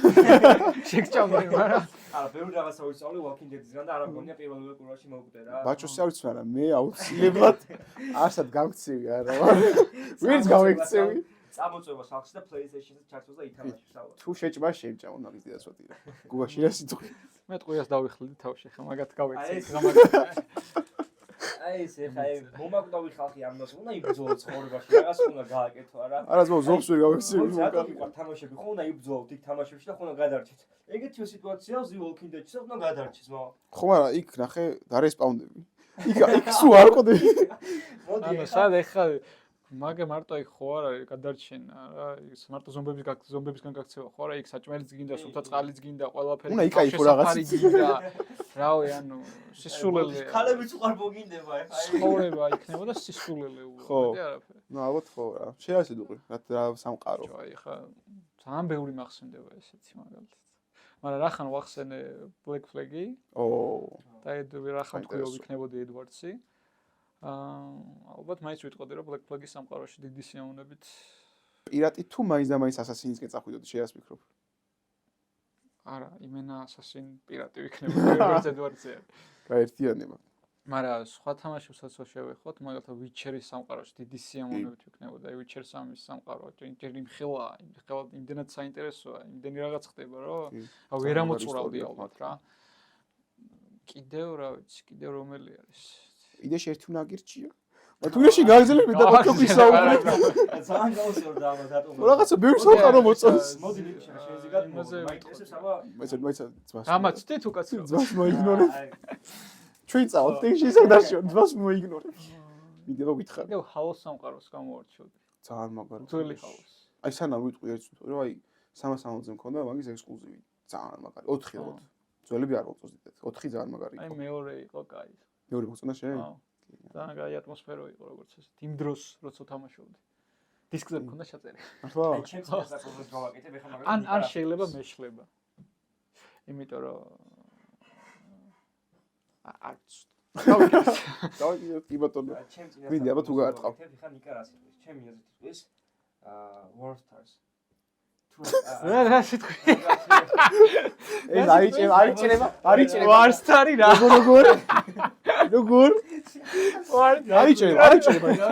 შეგჭამდი, მაგრამ ბევრი რაღაცა ვისწავლე Walking Dead-ისგან და არ მგონია პირველი კვირაში მოვკვდე რა. ბაჭოსი არ ვიცი, მაგრამ მე აუცილებლად არსად გავქცევი არა. ვინც გავიქცევი? წამოწევა სახში და PlayStation-ზე ჩართოს და ითამაშებს ალბათ. თუ შეჭმა შეჭამ მაგის დიაცვათი რა. გუგაში რა სიტყვი. მე ტყუიას დავიხლდი თავში, ხა მაგათ გავეცი. აი ეს ეხა მომაკვდავი ხალხი ამას უნდა იბრძოლო ცხოვრებაში, რაღაც უნდა გააკეთო არა. არა ზოგ ზოგს ვერ გავიქცევი. რატომ იყო თამაშები ხო უნდა იბრძოლო დიდ თამაშებში და ხო უნდა გადარჩეთ. ეგეთი სიტუაცია The Walking Dead-ში უნდა გადარჩეს, მაგრამ ხო მაგრამ იქ ნახე დარესპაუნდები. იქ სულ არ ყოდები. მოდი ანუ სად ეხა მაგე მარტო იქ ხო არ არის გადარჩენა რა, ის მარტო ზომბებისგან გაქცევა ხო არა, იქ საჭმელიც გინდა, სუფთა წყალიც გინდა, ყველაფერი. უნდა იკაიფო რაღაცა გინდა. რავი, ანუ სისულელე. ქალებიც უყარ მოგინდება ეხა. ცხოვრება იქნება და სისულელე უყურებდი არაფერი. ნუ ალბათ ხო რა. შეიძლება იდუყი, რა სამყარო. აი ხა ძალიან ბევრი მახსენდება ესეთი მაგალითად. მაგრამ რა ხან ვახსენე Black Flag-ი? და რა ხან თქვიო ვიქნებოდი Edwards-ი? ალბათ მაინც ვიტყოდი რომ Black Flag-ის სამყაროში დიდი სიამოვნებით პირატი თუ მაინც და მაინც Assassin-ისკენ წახვიდოდი, შეიძლება ვფიქრობ. არა, იმენა Assassin პირატი ვიქნებოდი Edwards-ზე. გაერთიანება. მაგრამ სხვა თამაშებსაც შევეხოთ, მაგალითად Witcher-ის სამყაროში დიდი სიამოვნებით ვიქნებოდი. აი Witcher 3-ის სამყარო, ჯერ იმხელა იმდენად საინტერესოა, იმდენი რაღაც ხდება, რომ ვერ ამოწურავდი ალბათ რა. კიდევ რა ვიცი, კიდევ რომელი არის? იდეაში ერთი უნდა აგირჩიო. თურეში გაგზელები და ბაქოკის საუბრობ. ძალიან გავუსწორდა ამას რატომ? რაღაცა ბევრი სამყარო მოწონს. მოდი შენზე გადმოვიდე. მაინტერესებს აბა. მეც ძმას. გამაცდე თუ კაცო. ძმას მოიგნორე. ჩვენ წავთ ტექში სადარჩო, ძმას მოიგნორე. ვიდეო გითხარ. კიდევ House სამყაროს გამოვარჩიოდი. ძალიან მაგარი. ძველი House. აი სანამ ვიტყვი ერთ რომ აი 360-ზე მქონდა მაგის ექსკლუზივი. ძალიან მაგარი. 4 ალბათ. ძველები არ მოწონს დიდად. 4 ძალიან მაგარი იყო. აი მეორე იყო კაი. მეორე მოწონდა შენ? აუ. ძალიან კაი ატმოსფერო იყო როგორც ეს. იმ დროს როცა თამაშობდი. დისკზე მქონდა ჩაწერილი. მართლა? აი ჩემს დასაწყისად გავაკეთებ ეხლა მაგალითად. ან შეიძლება მეშლება. იმიტომ რომ არც დავიკიდე კი ბატონო. ჩემს ვინდა აბა თუ გაარტყავ. ეხლა ნიკა რას იტყვის? ჩემი აზრით იტყვის War Stars. რა სიტყვი? ეს არიჭება. War Star-ი რა? როგორ? არიჭება.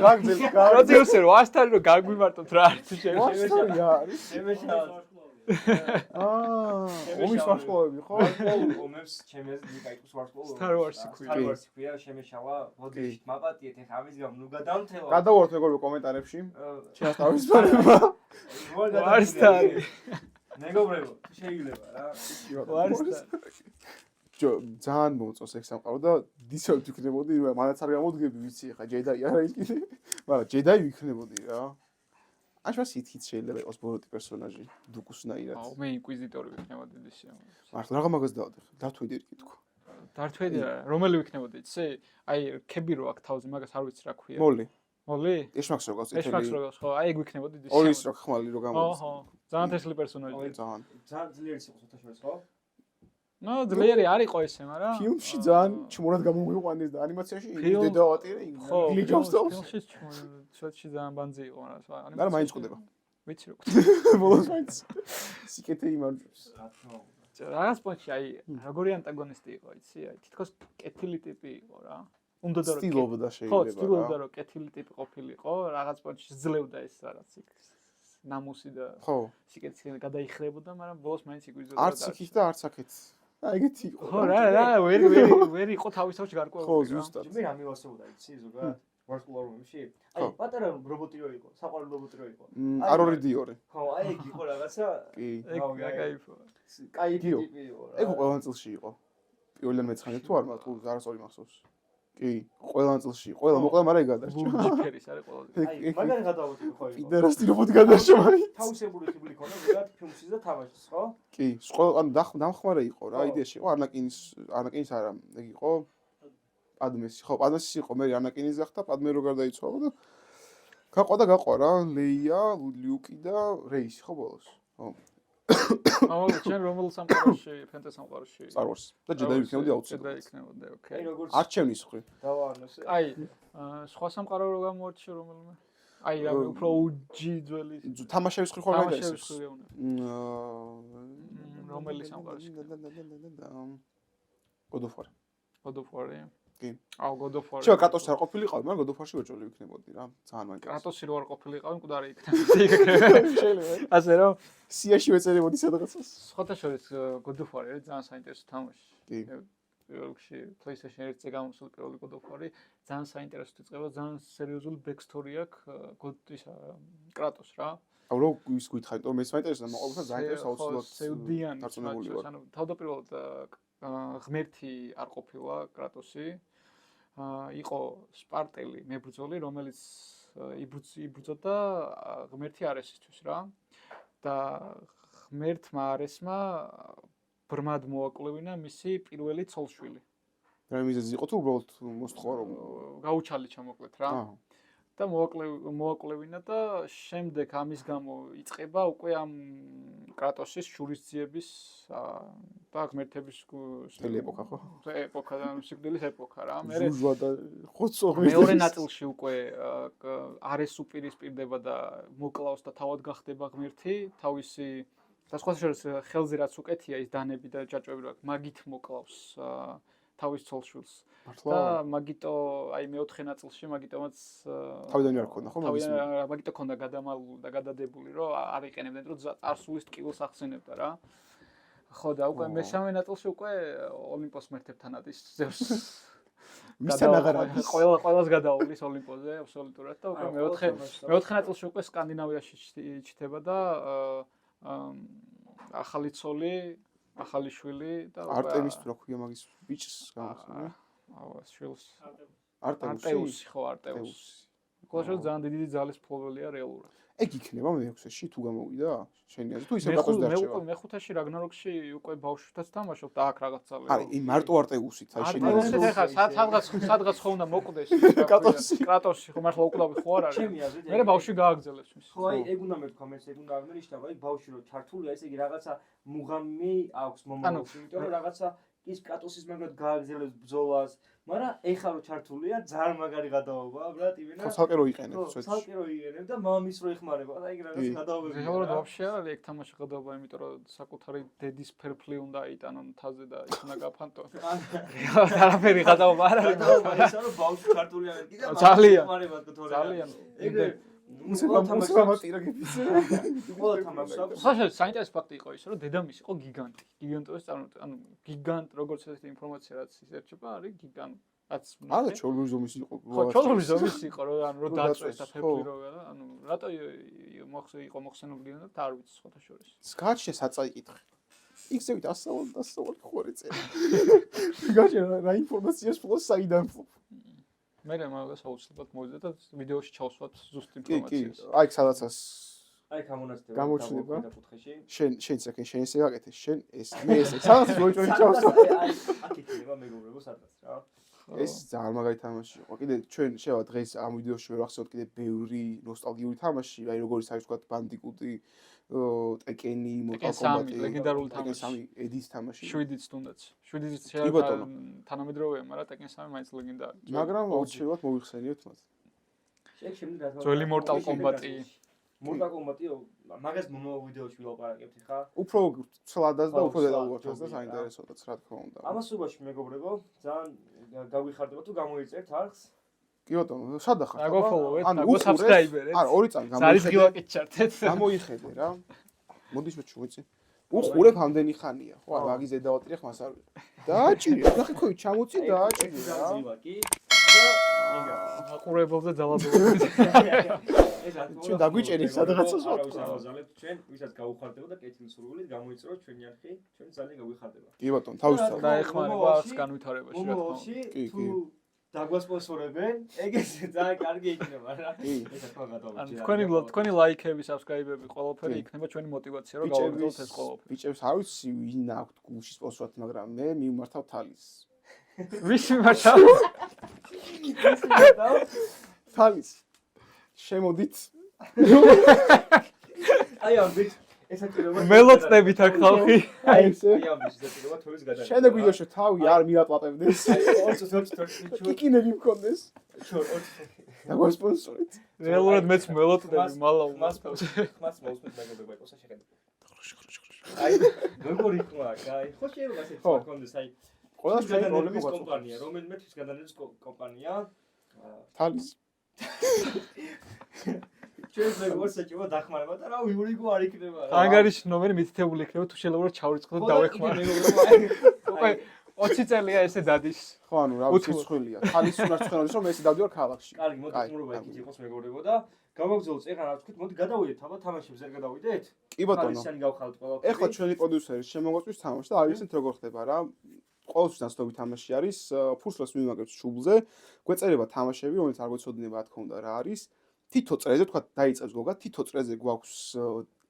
გაგზელ. პროდიუსერ War Star-ი რო გაგვიმარტოთ რა არის ვასტარი არის. შემეშალა. ომის ვარსკვლავები ხო? ომებს ჩემი აზრით ნიკა იტყვის ვარსკვლავები. Star Wars-ი ქვია. Star Wars-ი ქვია, შემეშალა. მოდიშით მაპატიეთ ეხლა ამის გამო ნუ გადავთელო. გადავართ მეგობრებო კომენტარებში. ჩემს თავის ბარება. War Star-ი. მეგობრებო, შეიძლება რა. War Star-ი. ძალიან მომწონს ეგ სამყარო და დისავთ ვიქნებოდი, მანაც არ გამოდგები ვიცი ხა ჯედაი არა ის კიდე. მაგრამ ჯედაი ვიქნებოდი რა. აშვა სითიც შეიძლება იყოს ბოროტი პერსონაჟი, დუკუსნაირად. აუ მე ინკვიზიტორი ვიქნებოდი დიდი სიამოვნებით. მართლა რაღა მაგას დავდე. Darth Vader-ი კითხვა. Darth Vader რომელი ვიქნებოდი იცი? აი ქები რო აქვს თავზე, მაგას არ ვიცი რა ქვია. მოლი. მოლი? ეშმაკს რო გავს ეშმაკს რო გავს, ხო, აი ეგ ვიქნებოდი დიდი ორის სიამოვნებით. რო ხმალი რო გამოდის. ხო, ძალიან თესლი პერსონაჟია. ძალიან. ძალიან ძლიერიც იყო საერთაშორისო, ხო? ნუ ძლიერი არ იყო ესე, მაგრამ ფილმში ძალიან ჩმურად გამოგვიყვანეს და ანიმაციაში დედავატირე გლიჯობს. ფილმში ჩოთში ძალიან ბანძი იყო, მაგრამ მაგრამ მაინც ყდება. ვიცი როგორ. ბოლოს მაინც სიკეთე იმარჯვებს. რაღაც პონჩი აი როგორი ანტაგონისტი იყო, იცი? აი თითქოს კეთილი ტიპი იყო რა. უნდა და სტილობდა ხო, შეიძლება. სტილობდა რომ კეთილი ტიპი ყოფილიყო, რაღაც პონჩი ძლევდა ეს რაღაც იქ ნამუსი და ხო. სიკეთე გადაიხრებოდა, მაგრამ ბოლოს მაინც იგვიზოდა. არც იქით და არც აქეთ. აი ეგეთი იყო. ხო რა, ვერ იყო თავისთავად გარკვეული. ხო, ზუსტად. მე რა მივასწავლა იცი ზოგადად ვარსკვლავურ რომში. აი პატარა რობოტი რო იყო, საყვარელი რობოტი რო იყო. არორი დიორი. ხო, აი ეგ იყო რაღაცა. კი. კაიფო. კაი ტიპი იყო რა. ეგ ყველა წელში იყო. პირველ მეცხრე თუ არ მართულ არასორი მახსოვს. კი, ყველა წელში, ყველა მოყლა, მაგრამ ეგ გადარჩა. ბუჯიფერის არის ყველა. აი მაგარი გადავოდი ხო იყო. პიდერასტი რობოტი გადარჩა მაინც. თავისებური ხიბლი ქონდა ზოგადად ფილმში და თამაშის, ხო? კი, ანუ დამხმარე იყო რა, იდეაში იყო არნაკინის არა, ეგ იყო პადმესი, ხო, პადმესი იყო, მე არნაკინის გახდა, პადმე რო გარდაიცვალა და გაყვა რა, ლეია, ლიუკი და რეისი, ხო ბოლოს. ხო. აუ, ჩვენ რომელ სამყაროში, ფენტეზ სამყაროში? Star Wars და Jedi იქნებოდი Jedi აუცილებლად. იქნებოდა, აი ოკეი. როგორც არჩევნის ხრი. დავაანოს. აი, სხვა სამყარო რო გამოარჩიო რომელიმე? აი, რა უფრო OG ძველი თამაშების ხრი ხარ გაიგეს? თამაშების ხრი უნდა. რომელი სამყაროში? God of War. God of War. კი. აუ, God of War. შეიძლება კრატოსი არ ყოფილიყავი, მაგრამ God of War-ში ვეჭველი ვიქნებოდი რა. ძალიან მაინტერესებს. კრატოსი რო არ ყოფილიყავი, მკვდარი იქნებოდა. შეიძლება. ასე რომ სიაში ვეწერებოდი სადღაცას. სხვათა შორის God of War არის ძალიან საინტერესო თამაში. კი. პირველში PlayStation 1-ზე გამოსულ პირველი God of War-ი ძალიან საინტერესო იწყება, ძალიან სერიოზული backstory აქვს კრატოს რა. აუ რო ის გითხარი, რომ მე საინტერესო მოყოლთან ძალიან ინტერესო აუცილებლად სეუდიანი დარწმუნებული ვარ. ანუ თავდაპირველად ღმერთი არ ყოფილა კრატოსი. იყო სპარტელი მებრძოლი, რომელიც იბრძოდა ღმერთი არესისთვის რა. და ღმერთმა არესმა ბრმად მოაკლევინა მისი პირველი ცოლშვილი. რა მიზეზი იყო თუ უბრალოდ მოსთხოვა რომ გაუჩალიჩა მოკლედ რა. და მოაკლევინა და შემდეგ ამის გამო იწყება უკვე ამ კრატოსის შურისძიების და ღმერთების ეპოქა ხო? ეპოქა და სიკვდილის ეპოქა რა. ზუჟვა და ხოცო მეორე ნაწილში უკვე არეს უპირისპირდება და მოკლავს და თავად გახდება ღმერთი, თავისი და სხვა შორის ხელზე რაც უკეთია ის დანები და ჭაჭვები რა მაგით მოკლავს თავის ცოლშვილს. და მაგიტო აი მეოთხე ნაწილში მაგიტომაც თავიდან არ ქონდა ხო მაგის მაგიტო ქონდა გადამალული და გადადებული რომ არ იყენებდნენ რომ წარსულის ტკივილს ახსენებდა რა ხო და უკვე მესამე ნაწილში უკვე ოლიმპოს მერთებთან არის ზევს მისთან აღარ არის ყველას გადაუვლის ოლიმპოზე აბსოლუტურად და უკვე მეოთხე ნაწილში უკვე სკანდინავიაში ჩიტება და ახალი ცოლი ახალი შვილი და არტემის თუ რა ქვია მაგის ბიჭს გამახსენე შვილს არტემუსი ხო არტემუსი ყოველშაბათს ძალიან დიდი ძალის მფლობელია რეალურად ეგ იქნება მე-6-ში თუ გამოვიდა შენი აზრით თუ ისე კატოს დარჩება მე-5-ში რაგნაროქში უკვე ბავშვთაც თამაშობ და აქ რაღაც ძალა არა იმ მარტო არტემუსით აი შენი არტემუსით ეხა სადღაც ხო უნდა მოკვდეს კრატოსი ხო მართლა უკლავი ხო არ არის ჩემი აზრით მე ბავშვი გააგზელებს მის ხო აი ეგ უნდა მეთქვა მე ეგ უნდა აღმენიშნა აი ბავშვი რო ჩართულია ესე იგი რაღაცა მუღამი აქვს მომავალში იმიტომ რომ რაღაცა ის კრატოსის მაგათ გააგზელებს ბრძოლას მაგრამ ეხლა რო ჩართულია ძალიან მაგარი გადაობა ბრატ იმენა ხო ცალკე რო იყენებ ხო ცალკე რო იყენებ და მამის რო ეხმარება და ეგ რაღაც გადაობები რეალურად ვაფშე არ არის ეგ თამაში გადაობა იმიტომ რომ საკუთარი დედის ფერფლი უნდა აიტანონ თაზე და ის უნდა გაფანტონ რეალურად არაფერი გადაობა არ არის ისა რომ ბავშვი ჩართულია მე კიდე ძალიან ძალიან ეგ მუსლამა ტირაგების ყველა თამაშს აქვს ხაშე საინტერესო ფაქტი იყო ის რომ დედამისი იყო გიგანტი გიგანტოს ანუ გიგანტ როგორც ესეთი ინფორმაცია რაც ის ერჩება არის გიგანტი რაც არა ჩოლური ზომის იყო ხო ჩოლური ზომის იყო რომ ანუ რომ დაწვეს და ფერფლი რო ანუ რატო იყო მოხსენებული და არ ვიცი სხვათა შორის სკაჩე საწაიკითხე იქცევით ასწავლე ხوارი წელი გაშე რა ინფორმაციას ფლოს საიდან მე მაგას აუცილებლად მოვიდა და ვიდეოში ჩავსვათ ზუსტ ინფორმაციას. კი, აი სადაცას აი გამონაცდება გამოჩნდება კუთხეში. შენ შენ ესე შენ ეს მე ესე სადაც მოიწვევი ჩავსვა. აი აქ იქნება მეგობრებო სადაც რა. ეს ძალიან მაგარი თამაში იყო. კიდე ჩვენ შევა დღეს ამ ვიდეოში ვერ ვახსოვთ კიდე ბევრი ნოსტალგიური თამაში, აი როგორი საერთოდ ვთქვათ ბანდიკუტი, ტეკენი, Mortal Kombat, ლეგენდარული Tekken თამაში. 3 ედის თამაში. 7-იც თუნდაც. 7-იც კი, ბატონო. თანამედროვეა, მაგრამ Tekken 3 მაინც ლეგენდარია. მაგრამ აუცილებლად მოვიხსენიოთ მას. შემდეგ რა თქმა ძველი Mortal Kombat-ი. Mortal Kombat-ი მაგას მომავალ ვიდეოში ვილაპარაკებთ ხა? უფრო ცლადაც და ხო, უფრო დედალურთაც და ცლად, საინტერესოდაც რა თქმა უნდა. ამასობაში მეგობრებო, ძალიან გავიხარდება თუ გამოიწერთ არხს. კი ბატონო, სად ახარ? აგო follow-ეთ, ანუ აგო subscribe-ეთ. არა, 2 წამი ზარის ღილაკით ჩართეთ. გამოიხედე რა. მოდის მე ჩუვიცი. უყურებ ამდენი ხანია. ხო, არა, მაგის ზედავატრიახ მას არ ვიყ. დააჭირე, ნახე ხო ჩამოწი დააჭირე რა. კი. და იგა. აყურებელზე ძალადობთ. ეს რა თქმა უნდა. ჩვენ დაგვიჭერით სადღაცას არავის ამაზალებთ ჩვენ, ვისაც გაუხარდება და კეთილი სურვილით გამოიწვევთ ჩვენი არხი, ჩვენ ძალიან გაგვიხარდება. კი ბატონო, თავისთავად. დაეხმარება არც განვითარებაში რა თქმა უნდა. მომავალში კი, თუ კი. დაგვასპონსორებენ, ეგეც ძალიან კარგი იქნება რა. კი. ეს რა თქმა უნდა. ან თქვენი ლაიქები, subscribe-ები, ყველაფერი იქნება ჩვენი мотиваცია რომ გავაგრძელოთ ეს ყველაფერი. ბიჭებს არ ვიცი ვინ აქვთ გულში სპონსორად, მაგრამ მე მიმართავ თალის. ვის მიმართავ? თალის. შემოდით. აი ამ ბიჭ ესა კიდევ მელოწდებით აქ ხალხი. აი ესე. აი ამ ბიჭ ესა კიდევ თოლის გადაგა. შემდეგ ვიდეოში თავი არ მიატლატებდეს. ორ კიკინები მქონდეს. და გვასპონსორეთ. რეალურად მეც მელოწდები მალა მას მას მოусმენთ მეგობრებო, ეკოსა შეხედე. აი როგორი ხმა, აი ხო შეიძლება ასეთი მქონდეს, აი ყველა ჩვენი პრობლემა კომპანია, რომელიმე თვის გადანების კომპანია. თალის. ჩვენ მეგობრებს ეჭება დახმარება და რა ვიურიგო არ იქნება რა. ანგარიში ნომერი მითითებული იქნება თუ შეიძლება რომ ჩავრიცხოთ და დავეხმაროთ. უკვე 20 წელია ესე დადის. ხო, ანუ რა ვიცი ცხვილია. თალის უნდა ცხენოდეს რომ მე ესე დავდივარ ქალაქში. კარგი, მოდი ხმურობა იქით იყოს მეგობრებო და გავაგზავნოთ ეხლა რა ვთქვით, მოდი გადავიდეთ აბა თამაშებს ვერ გადავიდეთ? კი ბატონო. თალისიანი გავხალთ ყველაფერი. ეხლა ჩვენი პროდიუსერი შემოგვაწვის თამაში და აიგეთ როგორ ხდება რა. ყოველთვის ნაცნობი თამაში არის, ფურსლებს მიმაგებს ჩუბლზე, გვეწერება თამაშები, რომელიც არ გვეცოდინება რა თქმა უნდა რა არის. თითო წრეზე თქვა დაიწყებს გოგა, თითო წრეზე გვაქვს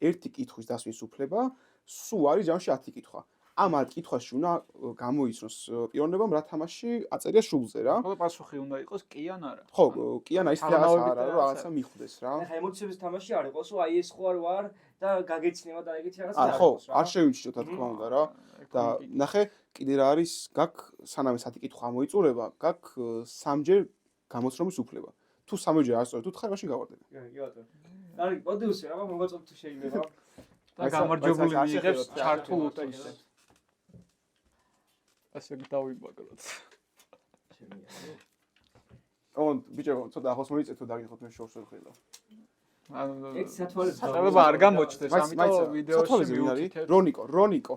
ერთი კითხვის დასმის უფლება, სულ არის ჯამში 10 კითხვა. ამ 10 კითხვაში უნდა გამოიცნოს პიროვნებამ რა თამაში აწერია შუბლზე რა. ხო, პასუხი უნდა იყოს კი ან არა. ხო, კი ან ის თეას არა, რომ რაღაცა მიხვდეს რა. ეხლა ემოციების თამაში არ იყოს, რომ აი ეს ხო არ ვარ და გაგეცნება და ეგეთი რაღაცა არა, ხო, არ შევიმჩნიოთ რა თქმა უნდა რა. და ნახე, კიდე რა არის, გაკ სანამ ეს 10 კითხვა მოიწურება, გაკ სამჯერ გამოცრომის უფლება. თუ სამჯერ არ სწორედ უთხარ, მაშინ გავარდება. კი ბატონო. კარგი, პროდიუსერი, აბა მოგაწოდოთ თუ შეიძლება. და გამარჯვებული მიიღებს ჩართულ უტკისს. ასე დავიბაგროთ. ონ ბიჭო, ცოტა ახოს მოიწეთ თუ დაგიხოთ მე შორს ვერ ხილავ. ანუ ეგ სათვალეს ხდება არ გამოჩნდეს, ამიტომ ვიდეოში მივუთითეთ. რონიკო.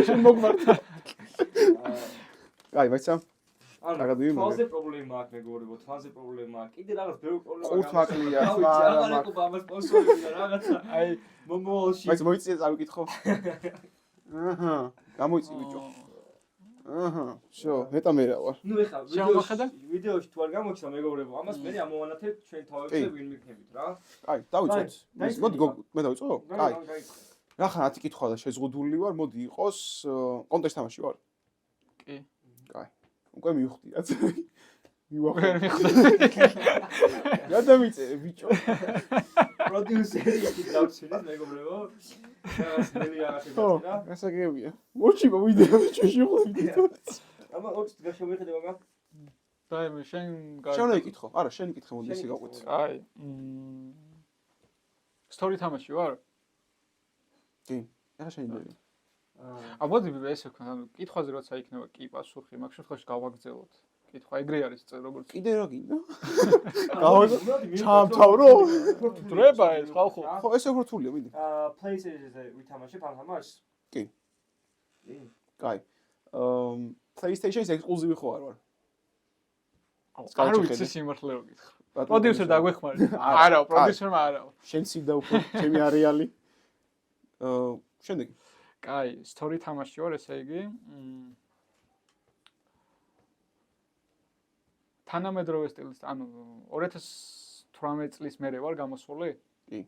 შენ მოგმართა. აი, ვაიცა. ანუ თვალზე პრობლემა აქვს მეგობრებო, თვალზე პრობლემა აქვს. კიდე რაღაც ბევრი პრობლემა ყურთ მაკლია, მაგრამ ამას სპონსორები და რაღაცა. აი, მომავალში. ვაიცა, მოიწიე წავიკითხო. აჰა, გამოიწი ბიჭო. აჰა, შო, მეტა მერა ვარ. ნუ ეხლა ვიდეოში თუ არ გამოჩნდა მეგობრებო, ამას მე ამოვანათებ ჩვენ თავებზე ვინ მიქნებით რა. აი, დავიწყოთ. მოდი მე დავიწყო? აი. რახან 10 კითხვა და შეზღუდული ვარ, მოდი იყოს კონტექსტ თამაში ვარ. კი. აი. უკვე მივხვდი რაც. მივახერ. ვერ მიხვდი. გადამიწე ბიჭო. პროდიუსერი იქით დავჩინეთ მეგობრებო. რაღაც მელი რაღაცა რა. გასაგებია. მოჩიბა ვიდეო შეშუხდით. აბა ოც გაშევიხედე მაგა. დაი მე შენ შენ უნდა იკითხო. არა, შენ იკითხე მოდი ესე გავყვეთ. აი. სტორი თამაში ვარ? კი. ახლა შენ იმერი. მოდი ესე ვქნა, ანუ კითხვაზე როცა იქნება კი პასუხი, მაგ შემთხვევაში გავაგრძელოთ. კითხვა ეგრე არის წე როგორც. კიდე რა გინდა? ჩამთავრო? დრება ეს ხალხო. ხო, ესე უფრო რთულია, მიდი. PlayStation-ზე ვითამაშებ ამ თამაშს? კი. კი. კაი. PlayStation-ის ექსკლუზივი ხო არ ვარ? არ ვიცი სიმართლე რო გითხრა. პროდიუსერ დაგვეხმარი. არა, პროდიუსერმა არა. შენ სიდა უფრო, ჩემი არეალი. შემდეგი. კაი, სტორი თამაში ვარ, ესე იგი. თანამედროვე სტილის, ანუ 2018 წლის მერე ვარ გამოსული? კი.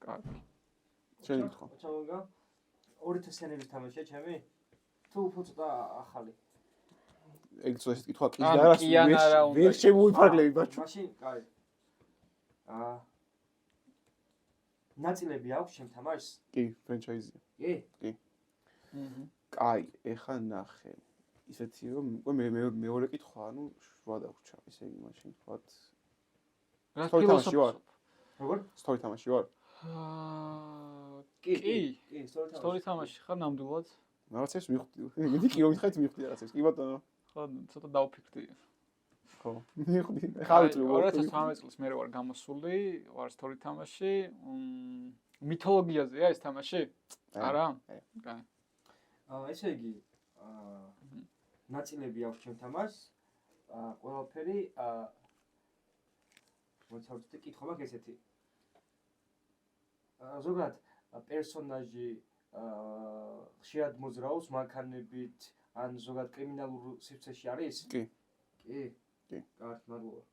კარგი. შენ იკითხო. ჩავაგა 2000-იანების თამაშია ჩემი? თუ უფრო ცოტა ახალი? ეგ წესით კითხვა კი ანუ და კი ან არა უნდა ვერ შემოვიფარგლები ბაჭო. მაშინ კაი. ნაწილები აქვს ჩემ თამაშს? კი, ფრენჩაიზია. კი? კაი, ეხა ნახე. ისეთი რომ უკვე მეორე კითხვა, ანუ შუა დაგვრჩა, ესე იგი მაშინ თქვათ. რა სტორი თამაში ვარ? როგორ? სტორი თამაში ვარ? კი, სტორი თამაში ხარ ნამდვილად? რაღაცებს მივხვდი. მეტი კი რომ მითხარით მივხვდი რაღაცებს. კი ბატონო. ხო, ცოტა დავფიქრდი. ხო, მივხვდი. ხავით 2013 წელს მე ვარ გამოსული, ვარ სტორი თამაში. მითოლოგიაზეა ეს თამაში? არა? კაი. ესე იგი, ნაწილები აქვს ჩემ თამაშს. ყველაფერი მოიცავთ კითხვა მაქვს ესეთი. ზოგადად პერსონაჟი ხშირად მოძრაობს მანქანებით ან ზოგადად კრიმინალურ სივრცეში არის? კი. კი. კი. კარგი, მადლობა.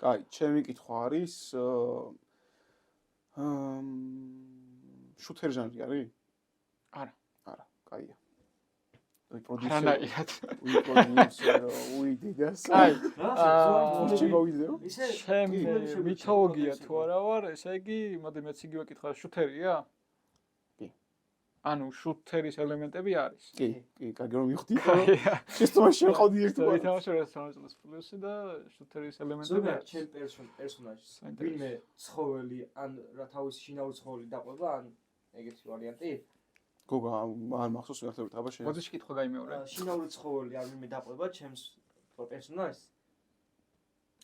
კაი, ჩემი კითხვა არის შუთერ ჟანრი არის? არა. არა, კაია. არანაირად. უი დიდას. კაი. შემოვიდეო? ჩემი მითოლოგია თუ არა ვარ, ესე იგი, მოდი მეც იგივე კითხვა, შუთერია? კი. ანუ შუთერის ელემენტები არის? კი, კი, კარგი რომ მივხვდი. შეცდომაში შევყავდი ერთგვარად. სტორი თამაში 2013 წლის პლუსი და შუთერის ელემენტები ზოგადად არის. ჩემ პერსონაჟს ვინმე ცხოველი ან რა თავისი შინაური ცხოველი დაყვება ან ეგეთი ვარიანტი? გოგა, არ მახსოვს ვერტებით, აბა შენ. მოდი კითხვა გაიმეორე. შინაური ცხოველი არ ვინმე დაყვება ჩემს პერსონაჟს?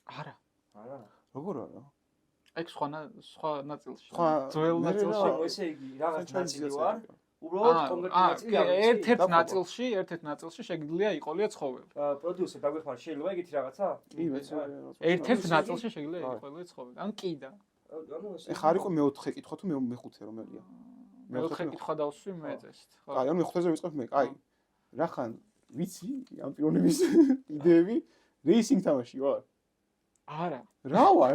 არა. არა. როგორ არა? ეგ სხვა ნაწილში. სხვა ძველ ნაწილში. ესე იგი, რაღაც ნაწილი ვარ. უბრალოდ კონკრეტული ნაწილი არ ვიცი. ერთ-ერთ ნაწილში შეგიძლია იყოლია ცხოველი. პროდიუსერ დაგვეხმარ შეიძლება ეგეთი რაღაცა? კი, მეც. ერთ-ერთ ნაწილში შეგიძლია იყოლია ცხოველი. ან კი და. ეხა არ იყო მეოთხე კითხვა თუ მეხუთე რომელია? მეოთხე კითხვა დავსვი მე წესით. ხო. კაი, ანუ მეხუთეზე ვიწყებ მე. კაი. რახან ვიცი ამ პიროვნების იდეები რეისინგ თამაში ვარ? არა. რა ვარ?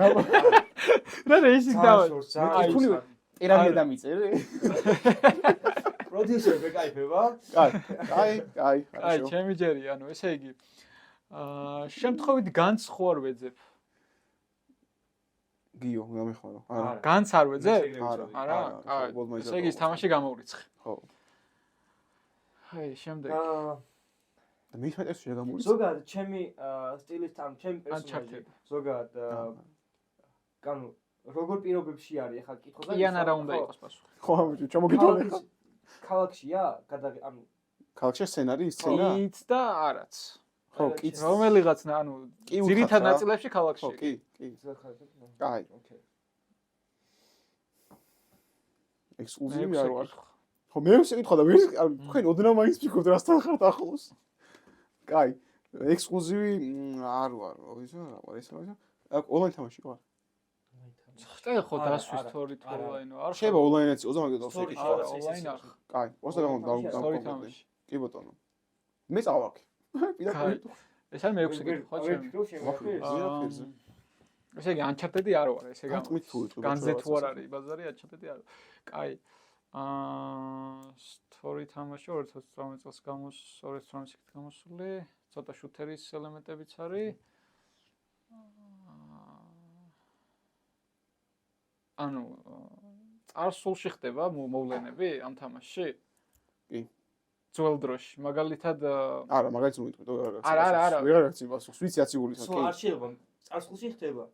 რა რეისინგ თამაში? აი, პირამიდა დამიწერე? პროდიუსერ ვეკაიფება? კაი. აი, ჩემი ჯერი, ანუ ესე იგი. შემთხვევით განს ხო არ ვეძებ? გიო, გამეხმარო. არა. განს არ ვეძებ? არა. არა. ესე იგი თამაში გამოვრიცხე. ხო. აი, შემდეგ. და მის მეტებს შეგამური. ზოგადად ჩემი სტილით ამ ჩემ პერსონაჟი ზოგადად ანუ როგორ პირობებში არის ახლა კითხვა კი ან არა უნდა იყოს პასუხი. ხო, ჩამოგიტოვე. ქალაქშია? ანუ ქალაქში სცენარი, სცენა? კიც და არაც. ხო, კიც. რომელიღაც ანუ ძირითად ნაწილებში ქალაქში. ხო, კი. კაი. ოკეი. ექსკლუზივი არ ვარ. ხო, მე ვსიკითხა და ვერ თქვენ ოდნავ მაინც ფიქრობთ რასთან ხართ ახლოს. კაი, ექსკლუზივი არ ვარ, ვიცი რა ვარ, ეს რა. ონლაინ თამაში ვარ. ხტე ხო დასვის სტორი თუ ონლაინ არ. შეიძლება ონლაინიც იყო, მაგრამ დავსვი კითხვა. არა, ონლაინ არ. კაი, просто გავკეთე. კი ბატონო. მე წავარქი. ეს არის მეექვსე კითხვა ჩემი. ესე იგი Uncharted-ი არ ვარ, ესე განზე თუ არ არის ბაზარი Uncharted-ი არ. კაი. სტორი თამაში 2018 წელს 2018 გამოსული, ცოტა შუთერის ელემენტებიც არის. ანუ წარსულში ხდება მოვლენები ამ თამაშში? კი. ძველ დროში, მაგალითად არა, მაგალითად მოვიტყვი, არა. ვეღარ აქვს პასუხს, ვიცი აციგულისა, კი. არ შეიძლება, წარსულში ხდება.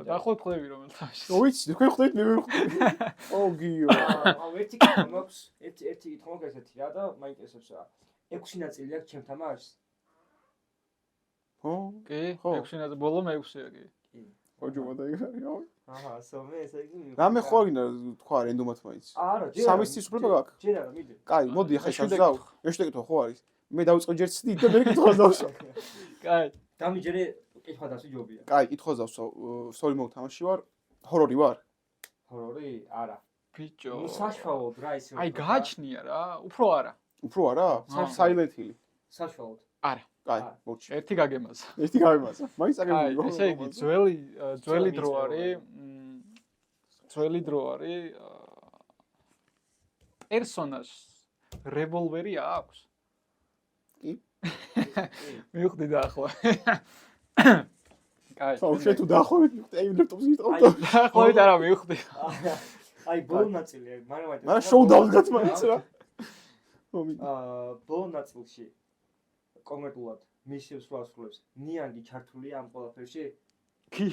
დაახლოებით ხვდები რომელ თამაში. ვიცი, თქვენ ხვდებით, მე ვერ ხვდები. ო გიო. ერთი კითხვა მაქვს, ერთი კითხვა მაქვს ესეთი რა და მაინტერესებს რა. 6 ნაწილი აქვს ჩემ თამაშს? ხო? კი, 6 ნაწილი, ბოლო მე-6-ია კი. კი. ოჯომა დაიღარიო. აჰა, სომე ესე იგი. რამე ხო არ გინდა თქვა რენდომად მაინც. არა, ჯერ სამის ციფრება გაქვს? ჯერ არა, მიდი. კაი, მოდი ახლა შევძავ. მეშვიდე კითხვა ხო არის? მე დავიწყე ჯერ ცდი და მე კითხვას დავსვა. კაი. დამიჯერე კითხვა დასვი ჯობია. კაი, კითხვას დავსვა. story mode თამაში ვარ? ჰორორი ვარ? ჰორორი? არა. ბიჭო. ნუ საშუალოდ რა ისე. აი გააჩნია რა, უფრო არა. უფრო არა? Silent Hill. საშუალოდ. არა. კაი, მოჩი. ერთი გაგემაზა. ერთი გავიმაზა. მაინც აგებული. აი, ესე იგი, ძველი დრო არის. ძველი დრო არის. პერსონაჟს რევოლვერი აქვს? კი. მივხვდი და ახლა. კაი. ხო, თუ დაახლოებით მივხვდი, აი ლეპტოპს ვიტყავ. დაახლოებით არა მივხვდი. აი ბოლო ნაწილი, მაგრამ შოუ დავდგათ მაინც რა. ბოლო ნაწილში კონკრეტულად მისივს რო ასრულებს, ნიანგი ჩართულია ამ ყველაფერში? კი.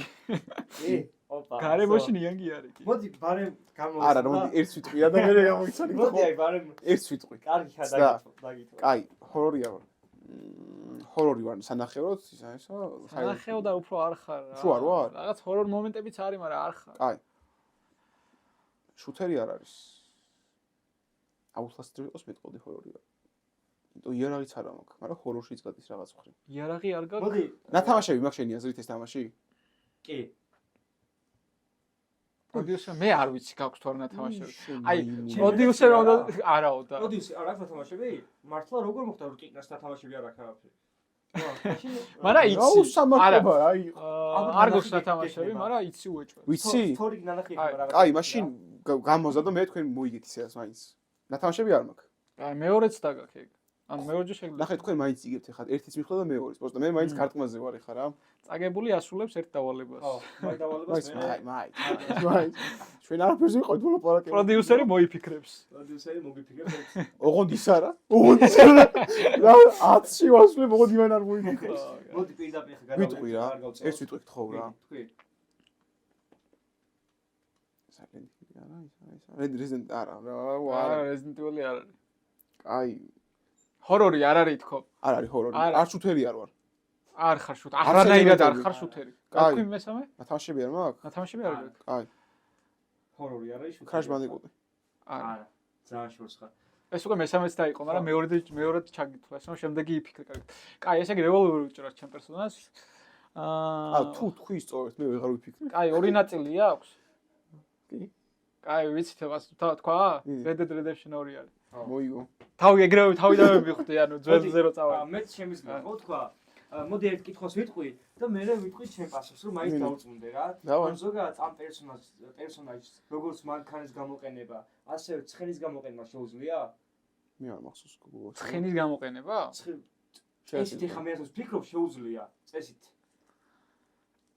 ოპა. გარემოში ნიანგი არის კი. მოდი ბარემ გამოვიცი. არა, მოდი ერთს ვიტყვია და მე გამოიცანი. მოდი აი ბარემ ერთს ვიტყვი. კარგი დაგითო. კაი, ჰორორია ვარ. ჰორორი ვარ, სანახევროდ, ისა. სანახეო და უფრო არ ხარ რა. შუ არ ვარ? რაღაც ჰორორ მომენტებიც არის, მაგრამ არ ხარ. კაი. შუთერი არ არის. აუცილებლად იყოს მეტყოდი ჰორორი ვარ. იმიტომ იარაღიც არ მაქვს, მაგრამ ჰორორშიც გადის რაღაც მხრივ. იარაღი არ გაქვს? მოდი. ნათამაშები მაქვს შენი აზრით ეს თამაში? კი. პროდიუსერ მე არ ვიცი გაქვს თუ არ ნათამაშები. აი, პროდიუსერ უნდა არაო და. პროდიუსერ არ აქვს ნათამაშები? მართლა როგორ მოხდა რომ კიკნას ნათამაშები არ აქვს არაფერი? მაგრამ იცი. სამართლობა, აი. არ გაქვს ნათამაშები, მაგრამ იცი უეჭვე. ვიცი? თორიგ ნანახი მაგრამ. კაი, მაშინ გამოზა და მე თქვენ მოიგეთ ისედაც მაინც. ნათამაშები არ მაქვს. აი, მეორეც დაგაქ ეგ. ან მეორეჯერ შეგვიძლია. ნახე თქვენ მაინც იგებთ ეხლა ერთის მიხდა და მეორეს. პროსტა მე მაინც ქარტმაზე ვარ ეხლა რა. წაგებული ასრულებს ერთ დავალებას. ხო, მაი დავალებას მე. მაინც. ჩვენ არაფერს ვიყავით მოლაპარაკე. პროდიუსერი მოიფიქრებს. პროდიუსერი მოგიფიქრებს. ოღონდ ის არა. ოღონდ ის არა. რა 10-ში ვასვლებ, ოღონდ იმან არ მოიფიქრებს. მოდი პირდაპირ ხა ვიტყვი რა. ერთს ვიტყვი თხოვ რა. თქვი. Silent Hill არა, ისა. Resident არა, რა. არა, Resident Evil არ არის. აი, ჰორორი არ არის თქო. არ არის ჰორორი. არ შუთერი არ ვარ. არ ხარ შუთერი. არანაირად არ ხარ შუთერი. კაი. თქვი მესამე? ნათამაშები არ მაქვს? ნათამაშები არ გაქვს. კაი. ჰორორი არა ის. Crash Bandicoot. არა. ძალიან შორს ხარ. ეს უკვე მესამეც დაიყო, მაგრამ მეორედ ჩაგითვლა, ესე რომ შემდეგი იფიქრე კარგი. კაი, ესე იგი რევოლვერი უჭირავს ჩემ პერსონაჟს. თუ თქვი სწორად, მე ვეღარ ვიფიქრე. კაი, ორი ნაწილი აქვს? კი. კაი, ვიცით ებას თქვა? Red Dead Redemption 2 არის. მოიგო. თავი ეგრევე თავიდანვე მივხვდი, ანუ ძველზე რო წავარ. მე შემიძლია ხო თქვა? მოდი ერთ კითხვას ვიტყვი და მე ვიტყვი ჩემ პასუხს, რომ მაინც დავწუნდე რა. ან ზოგადად ამ პერსონაჟს როგორც მანქანის გამოყენება, ასევე ცხენის გამოყენება შეუძლია? მე არ მახსოვს გუგლში. ცხენის გამოყენება? ესეთი ხა მე ასე ვფიქრობ შეუძლია წესით.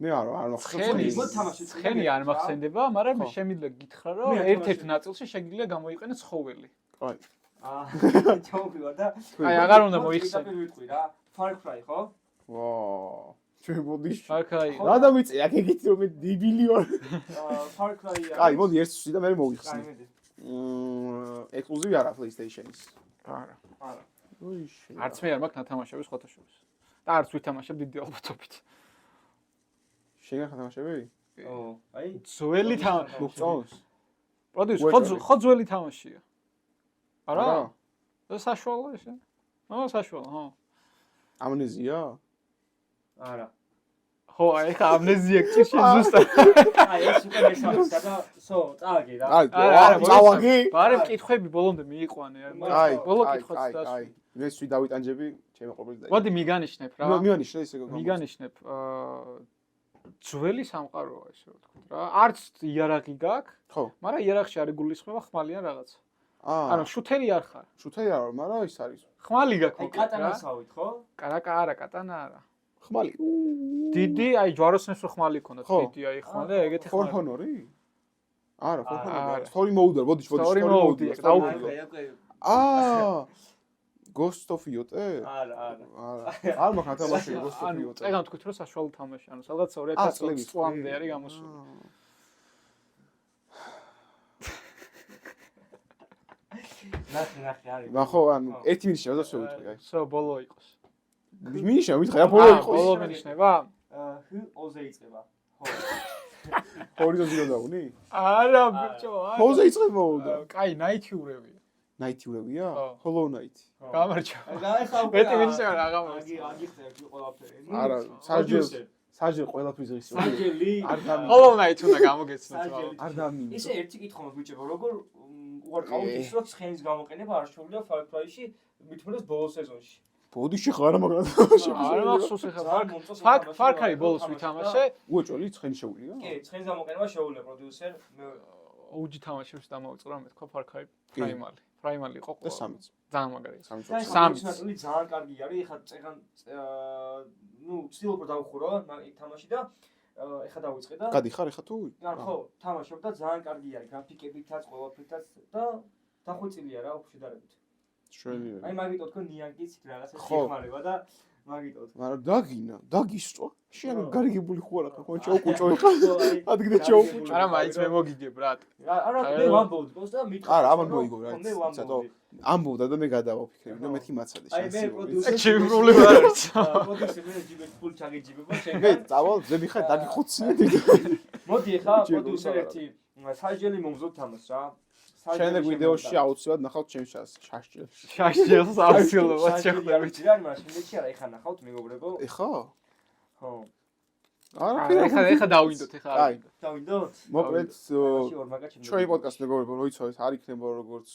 მე არ მახსოვს. ცხენი არ მახსენდება, მაგრამ შემიძლია გითხრა, რომ ერთ-ერთ ნაწილში შეგიძლია გამოიყენო ცხოველი. აი. ჩაუვივა და აი, აღარ უნდა მოიხსენო. და ვიტყვი რა. Far Cry ხო? ვაა. ჩვენ მოდი. Far Cry. რა დამიწე, აქ ეგეთი რომ მე დებილი ვარ. Far Cry. კაი, მოდი ერთს ვსვი და მე კაი, მოვიხსნი. მედი. ექსკლუზივი არა PlayStation-ის. არა. არა. ოიშე. არც მე არ მაქვს ნათამაშების სხვათა შორის. და არც ვითამაშებ დიდი ალბათობით. შენ გახათამაშები? ო, აი, ძველი თამაში. მოგწონს? პროდიუსერ, ხო ძველი თამაშია. არა? და საშუალო ესე? საშუალო, ხო. ამნეზია? არა. ხო, აი ხა ამნეზია გჭირ ზუსტად. აი, ეს უკვე მესამეა და წავაგე რა. არა, წავაგე. ბარემ კითხვები ბოლომდე მიიყვანე. აი, ბოლო კითხვაც და აი. მე სვი დავიტანჯები, ჩემი ყოფილი და. მოდი მიგანიშნებ რა. მივანიშნე ისე გოგო. მიგანიშნებ. ძველი სამყაროა ესე რა თქმა უნდა რა. არც იარაღი გაქვს. ხო. მაგრამ იარაღში არ გულისხმება ხმალი ან რაღაც. ანუ შუთერი არ ხარ. შუთერი არ ვარ, მაგრამ ის არის. ხმალი გაქვს აი, მოკლედ რა. კატანასავით ხო? არა, კატანა არა. ხმალი. დიდი, აი ჯვაროსნებს რო ხმალი ქონდა, დიდი აი ხმალი, ეგეთი ხმალი. Honori? არა, Honori. Story mode-არ, მოდი, Story mode. აა Ghost of Yote? არა. არ მაქვს ნათამაში Ghost of ანუ Yote. წეგან თქვით რომ საშუალო თამაში, ანუ სადღაც 2000 წლამდე არის გამოსული. ნახე არის. ხო, ანუ 1 მინუტში რა შევიტყვი, აი. სო, ბოლო იყოს. მინიშა, ვითხარ, რა ბოლო იყოს? ბოლო მინიშნება? ოზე იწება. ხო. ჰორიზონტი დავუნი? არა, ბიჭო, არა. ჰოზე იწება უნდა. კაი, ნაითიურებია. ნაითიურებია? Hollow Knight. გამარჯობა. აი ხა უკვე. მეტი მინიშნება რა გამარჯობა. აგიხსენებ ყველაფერი. არა, საჯელ ყველაფრის ღირს. საჯელი. არ დამი. Hollow Knight უნდა გამოგეცნოთ. არ დამი. ისე ერთი კითხვა მოგიჭება, როგორ უარყავთ ის რომ ცხენის გამოყენება არ შეუძლია Far Cry-ში, მithumedes ბოლო სეზონში. ბოდიში ხარ მაგრამ არა მახსოვს ახლა Far Cry ბოლოს ვითამაშე. უეჭველი ცხენი შეუძლია? კი, ცხენის გამოყენება შეუძლია პროდიუსერ. OG თამაშებს დამოვიწყო რა მე თქვა Far Cry Primal. პრაიმალი იყო და 3-იც. ძალიან მაგარია. 3-იც. სამი ძალიან კარგი არის. ეხლა წეგან ცდილობ დავხურო მაგ თამაში და ეხლა დავიწყე და გადიხარ ეხლა თუ? ხო, თამაშობ და ძალიან კარგი არის გრაფიკებითაც, ყველაფრითაც და დახვეწილია რა შედარებით. შვენიერი. აი მაგიტო თქო ნიანგიც რაღაცა შეხმარება და მაგიტო. მაგრამ დაგისწვა. შენ გარიგებული ხო არა ხო ჩაუკუჭო ეხლა. ადგილ ჩაუკუჭო. არა მაინც მე მოგიგებ რა. არა მე ვამბობ თქოს და მითხარ. არა ამან მოიგო რა. ცოტა ამბობდა და მე გადავაფიქრე და მეთქი მაცადე აი მე პროდიუსერი ჩემი პრობლემა არ არის. პროდიუსერი მე ჯიბეთ ფულ ჩაგიჯიბება მე შეგან. წავალ ზემიხარ დაგიხოცინე. მოდი ხა პროდიუსერი ერთი საჯელი მომზოდ თამას რა. შენ ვიდეოში აუცილებლად ნახავთ ჩემს შაშჭელს. შაშჭელს აუცილებლად შეხვდებით. რა მაშინ მეჩი არა ეხა ნახავთ მეგობრებო. ეხა? ხო. არა, ეხა დავინდოთ ეხა. აი, დავინდოთ. მოკლედ ჩვენი პოდკასტი მეგობრებო, რო იცოდეთ, არ იქნება როგორც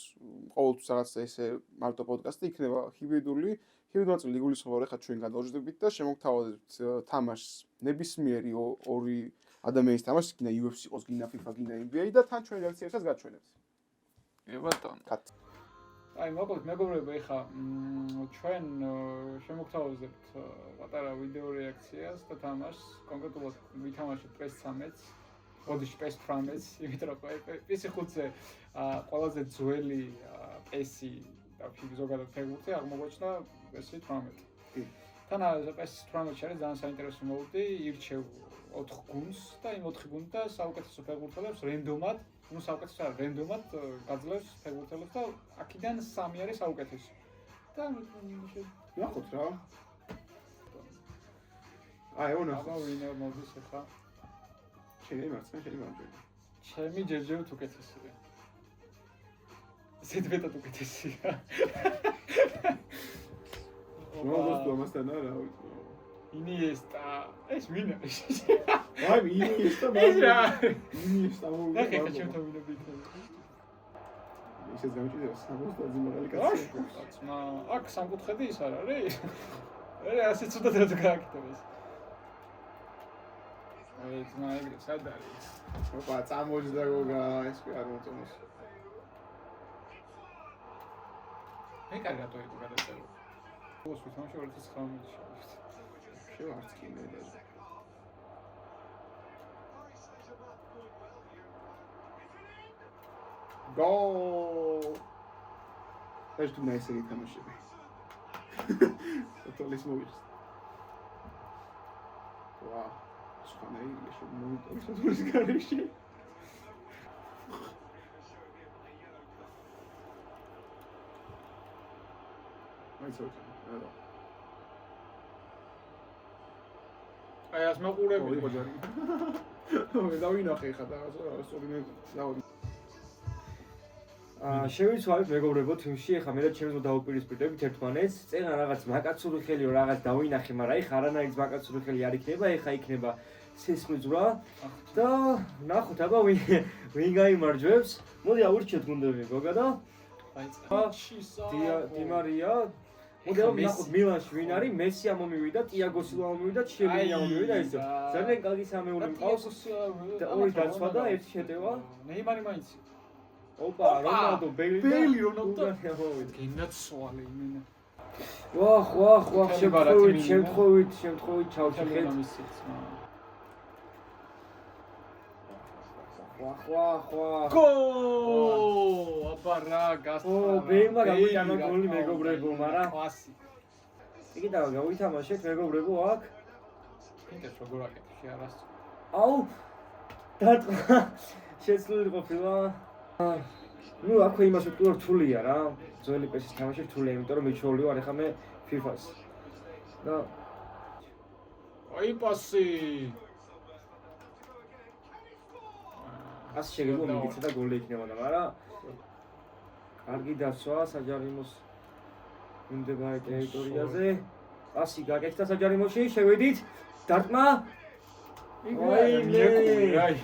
ყოველთვის რაღაცა ესე მარტო პოდკასტი, იქნება ჰიბრიდული წილი იგულისხმება ეხა ჩვენ გადავждებით და შემოგთავაზებთ თამაშს ნებისმიერი ორი ადამიანის თამაშს, გინდა UFC იყოს, გინდა FIFA, გინდა NBA და თან ჩვენ რეაქციებსაც გაჩვენებთ. ე ბატონო. აი მოკლედ მეგობრებო ეხა ჩვენ შემოგთავაზებთ პატარა ვიდეო რეაქციას და თამაშს კონკრეტულად ვითამაშოთ PS13-ს, ოდიში PS18-ს, იმიტომ რომ PS5-ზე ყველაზე ძველი PS-ი და ზოგადად ფეგურთი აღმოჩნდა PS18. თან PS18-ში არის ძალიან საინტერესო მოვდი, ირჩევ 4 გუნდს და იმ 4 გუნდთა საუკეთესო ფეგურთელებს რენდომად საუკეთესო არა, რენდომად გაძლევს ფეგურთელებს და აქედან 3 არის საუკეთესო. და ნახოთ რა. აი, აბა ვინერ მოდის ახლა? შენი მარჯვენა. ჩემი ჯერჯერობით უკეთესია. ზედმეტად უკეთესია. რონალდოს ამასთან არა. ინიესტა. ეს ვინ არის? აი, ინიესტა მოვიდა. ეხა ჩემთვინები იქნება. ისე გამიჭირდება 60-ზე მაგალი კაცი. აქ სამკუთხედი ის არ არის? ასე ცუდად რა გააკეთებს. აი, ძმა ეგრე სად არის? ოპა, წამოჯდა გოგა, ეს კი არ მოწონს. მე კარგად ვიყო გადაწევი. ოს თამაში 2019-ში. შევარც კი მე და Go! ეს თუ ნაისე თამაშები. ტოტალის მოვიხს. ვა, სხანაი შემოვიტოვე საწულის გარეშე. მაიცოდი, არა. აი ას მოყურები. იყო ჯარი. მე დავინახე ხა და სწორი მე დავდი. შევიცვალეთ მეგობრებო თვიმში, ეხლა მე და ჩემს დავუპირისპირდებით ერთმანეთს. წენა რაღაც მაკაცური ხელიო რაღაც დავინახე, მაგრამ ეხლა არანაირ მაკაცური ხელი არ იქნება, ეხლა იქნება სისხლძვრა და ნახოთ აბა ვინ გაიმარჯვებს. მოდი აურჩიოთ გუნდები გოგა და დიმარია. მოდი ნახოთ მილანში ვინ არის, მესი ამომივიდა, ტიაგო სილვა ამომივიდა, ჩიელინი ამომივიდა ეს. ძალიან კარგი სამეული მყავს და ორი დაცვა და ერთი შეტევა. ნეიმარი მაინც ოპა, რონალდო, ბეილი რონალდო. გინაცვალე იმენა. ვახ, შემთხვევით ჩავჭრეთ. ვახ. გო! აბა რა გასწრა. ბეილმა გამოიტანა გოლი მეგობრებო, მაგრამ კლასი. იგი და გავითამაშეთ მეგობრებო აქ. ინტერესს როგორ აკეთებს შეარასწორ. აუ! დატყვა. შეცვლილი ყოფილა. ნუ აქვე იმას ვიტყვი რომ რთულია რა. ძველი პესის თამაში რთულია, იმიტომ რომ მიჩვეული ვარ ახლა მე FIFA-ს. და აი პასი. ასე შეგეძლო მიგიცა და გოლი იქნება და მაგრამ კარგი დაცვა საჯარიმოს მიმდებარე ტერიტორიაზე. პასი გაკეთდა საჯარიმოში, შევედით. დარტყმა. აი მეკური, აი.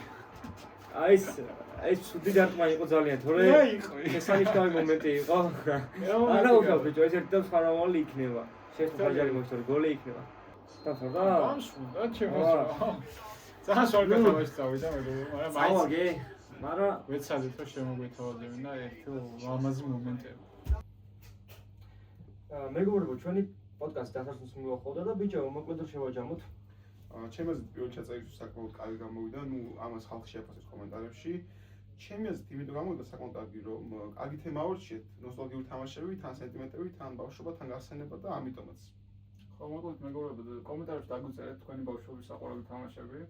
ეს ცუდი დარტყმა იყო ძალიან, თორე შესანიშნავი მომენტი იყო. არა უბრალოდ ბიჭო, ეს ერთი და სხვანაირად იქნება. შეერთდა საჯარიმოში, თორე გოლი იქნება. დაფარდა? ამსუნდა ჩემს. ძალიან სვარგა თამაში წავიდა მეგობრებო, მაგრამ წავაგე. მაგრამ ვეცადეთ რომ შემოგვეთავაზებინა ერთი ლამაზი მომენტები. მეგობრებო, ჩვენი პოდკასტი დასასრულს მივახოვდა და ბიჭო, მოკლედ შევაჯამოთ. ჩემი აზრით პირველი ჩაწერილი საკმაოდ კარგი გამოვიდა, ნუ ამას ხალხი შეაფასებს კომენტარებში. ჩემი აზრით იმიტომ გამოვიდა საკმაოდ კარგი, რომ კარგი თემა ავრჩიეთ, ნოსტალგიური თამაშები, თან სენტიმენტები, თან ბავშვობა, თან გახსენება და ამიტომაც. ხო, მოკლედ მეგობრებო, კომენტარებში დაგვიწერეთ თქვენი ბავშვობის საყვარელი თამაშები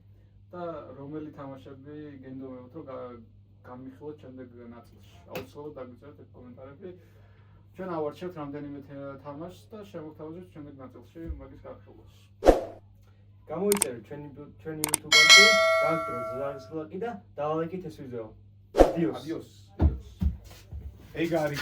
და რომელი თამაშები გენდომებთ რომ გამიხილოთ შემდეგ ნაწილში. აუცილებლად დაგვიწერეთ ეს კომენტარები. ჩვენ ავარჩევთ რამდენიმე თამაშს და შემოგთავაზებთ შემდეგ ნაწილში მაგის გახსოვას. გამოიწერეთ ჩვენი YouTube-ში, დააკტივეთ ზარის ლაიკი და დალაიქეთ ეს ვიდეო. Adiós. Adiós. ეგ არის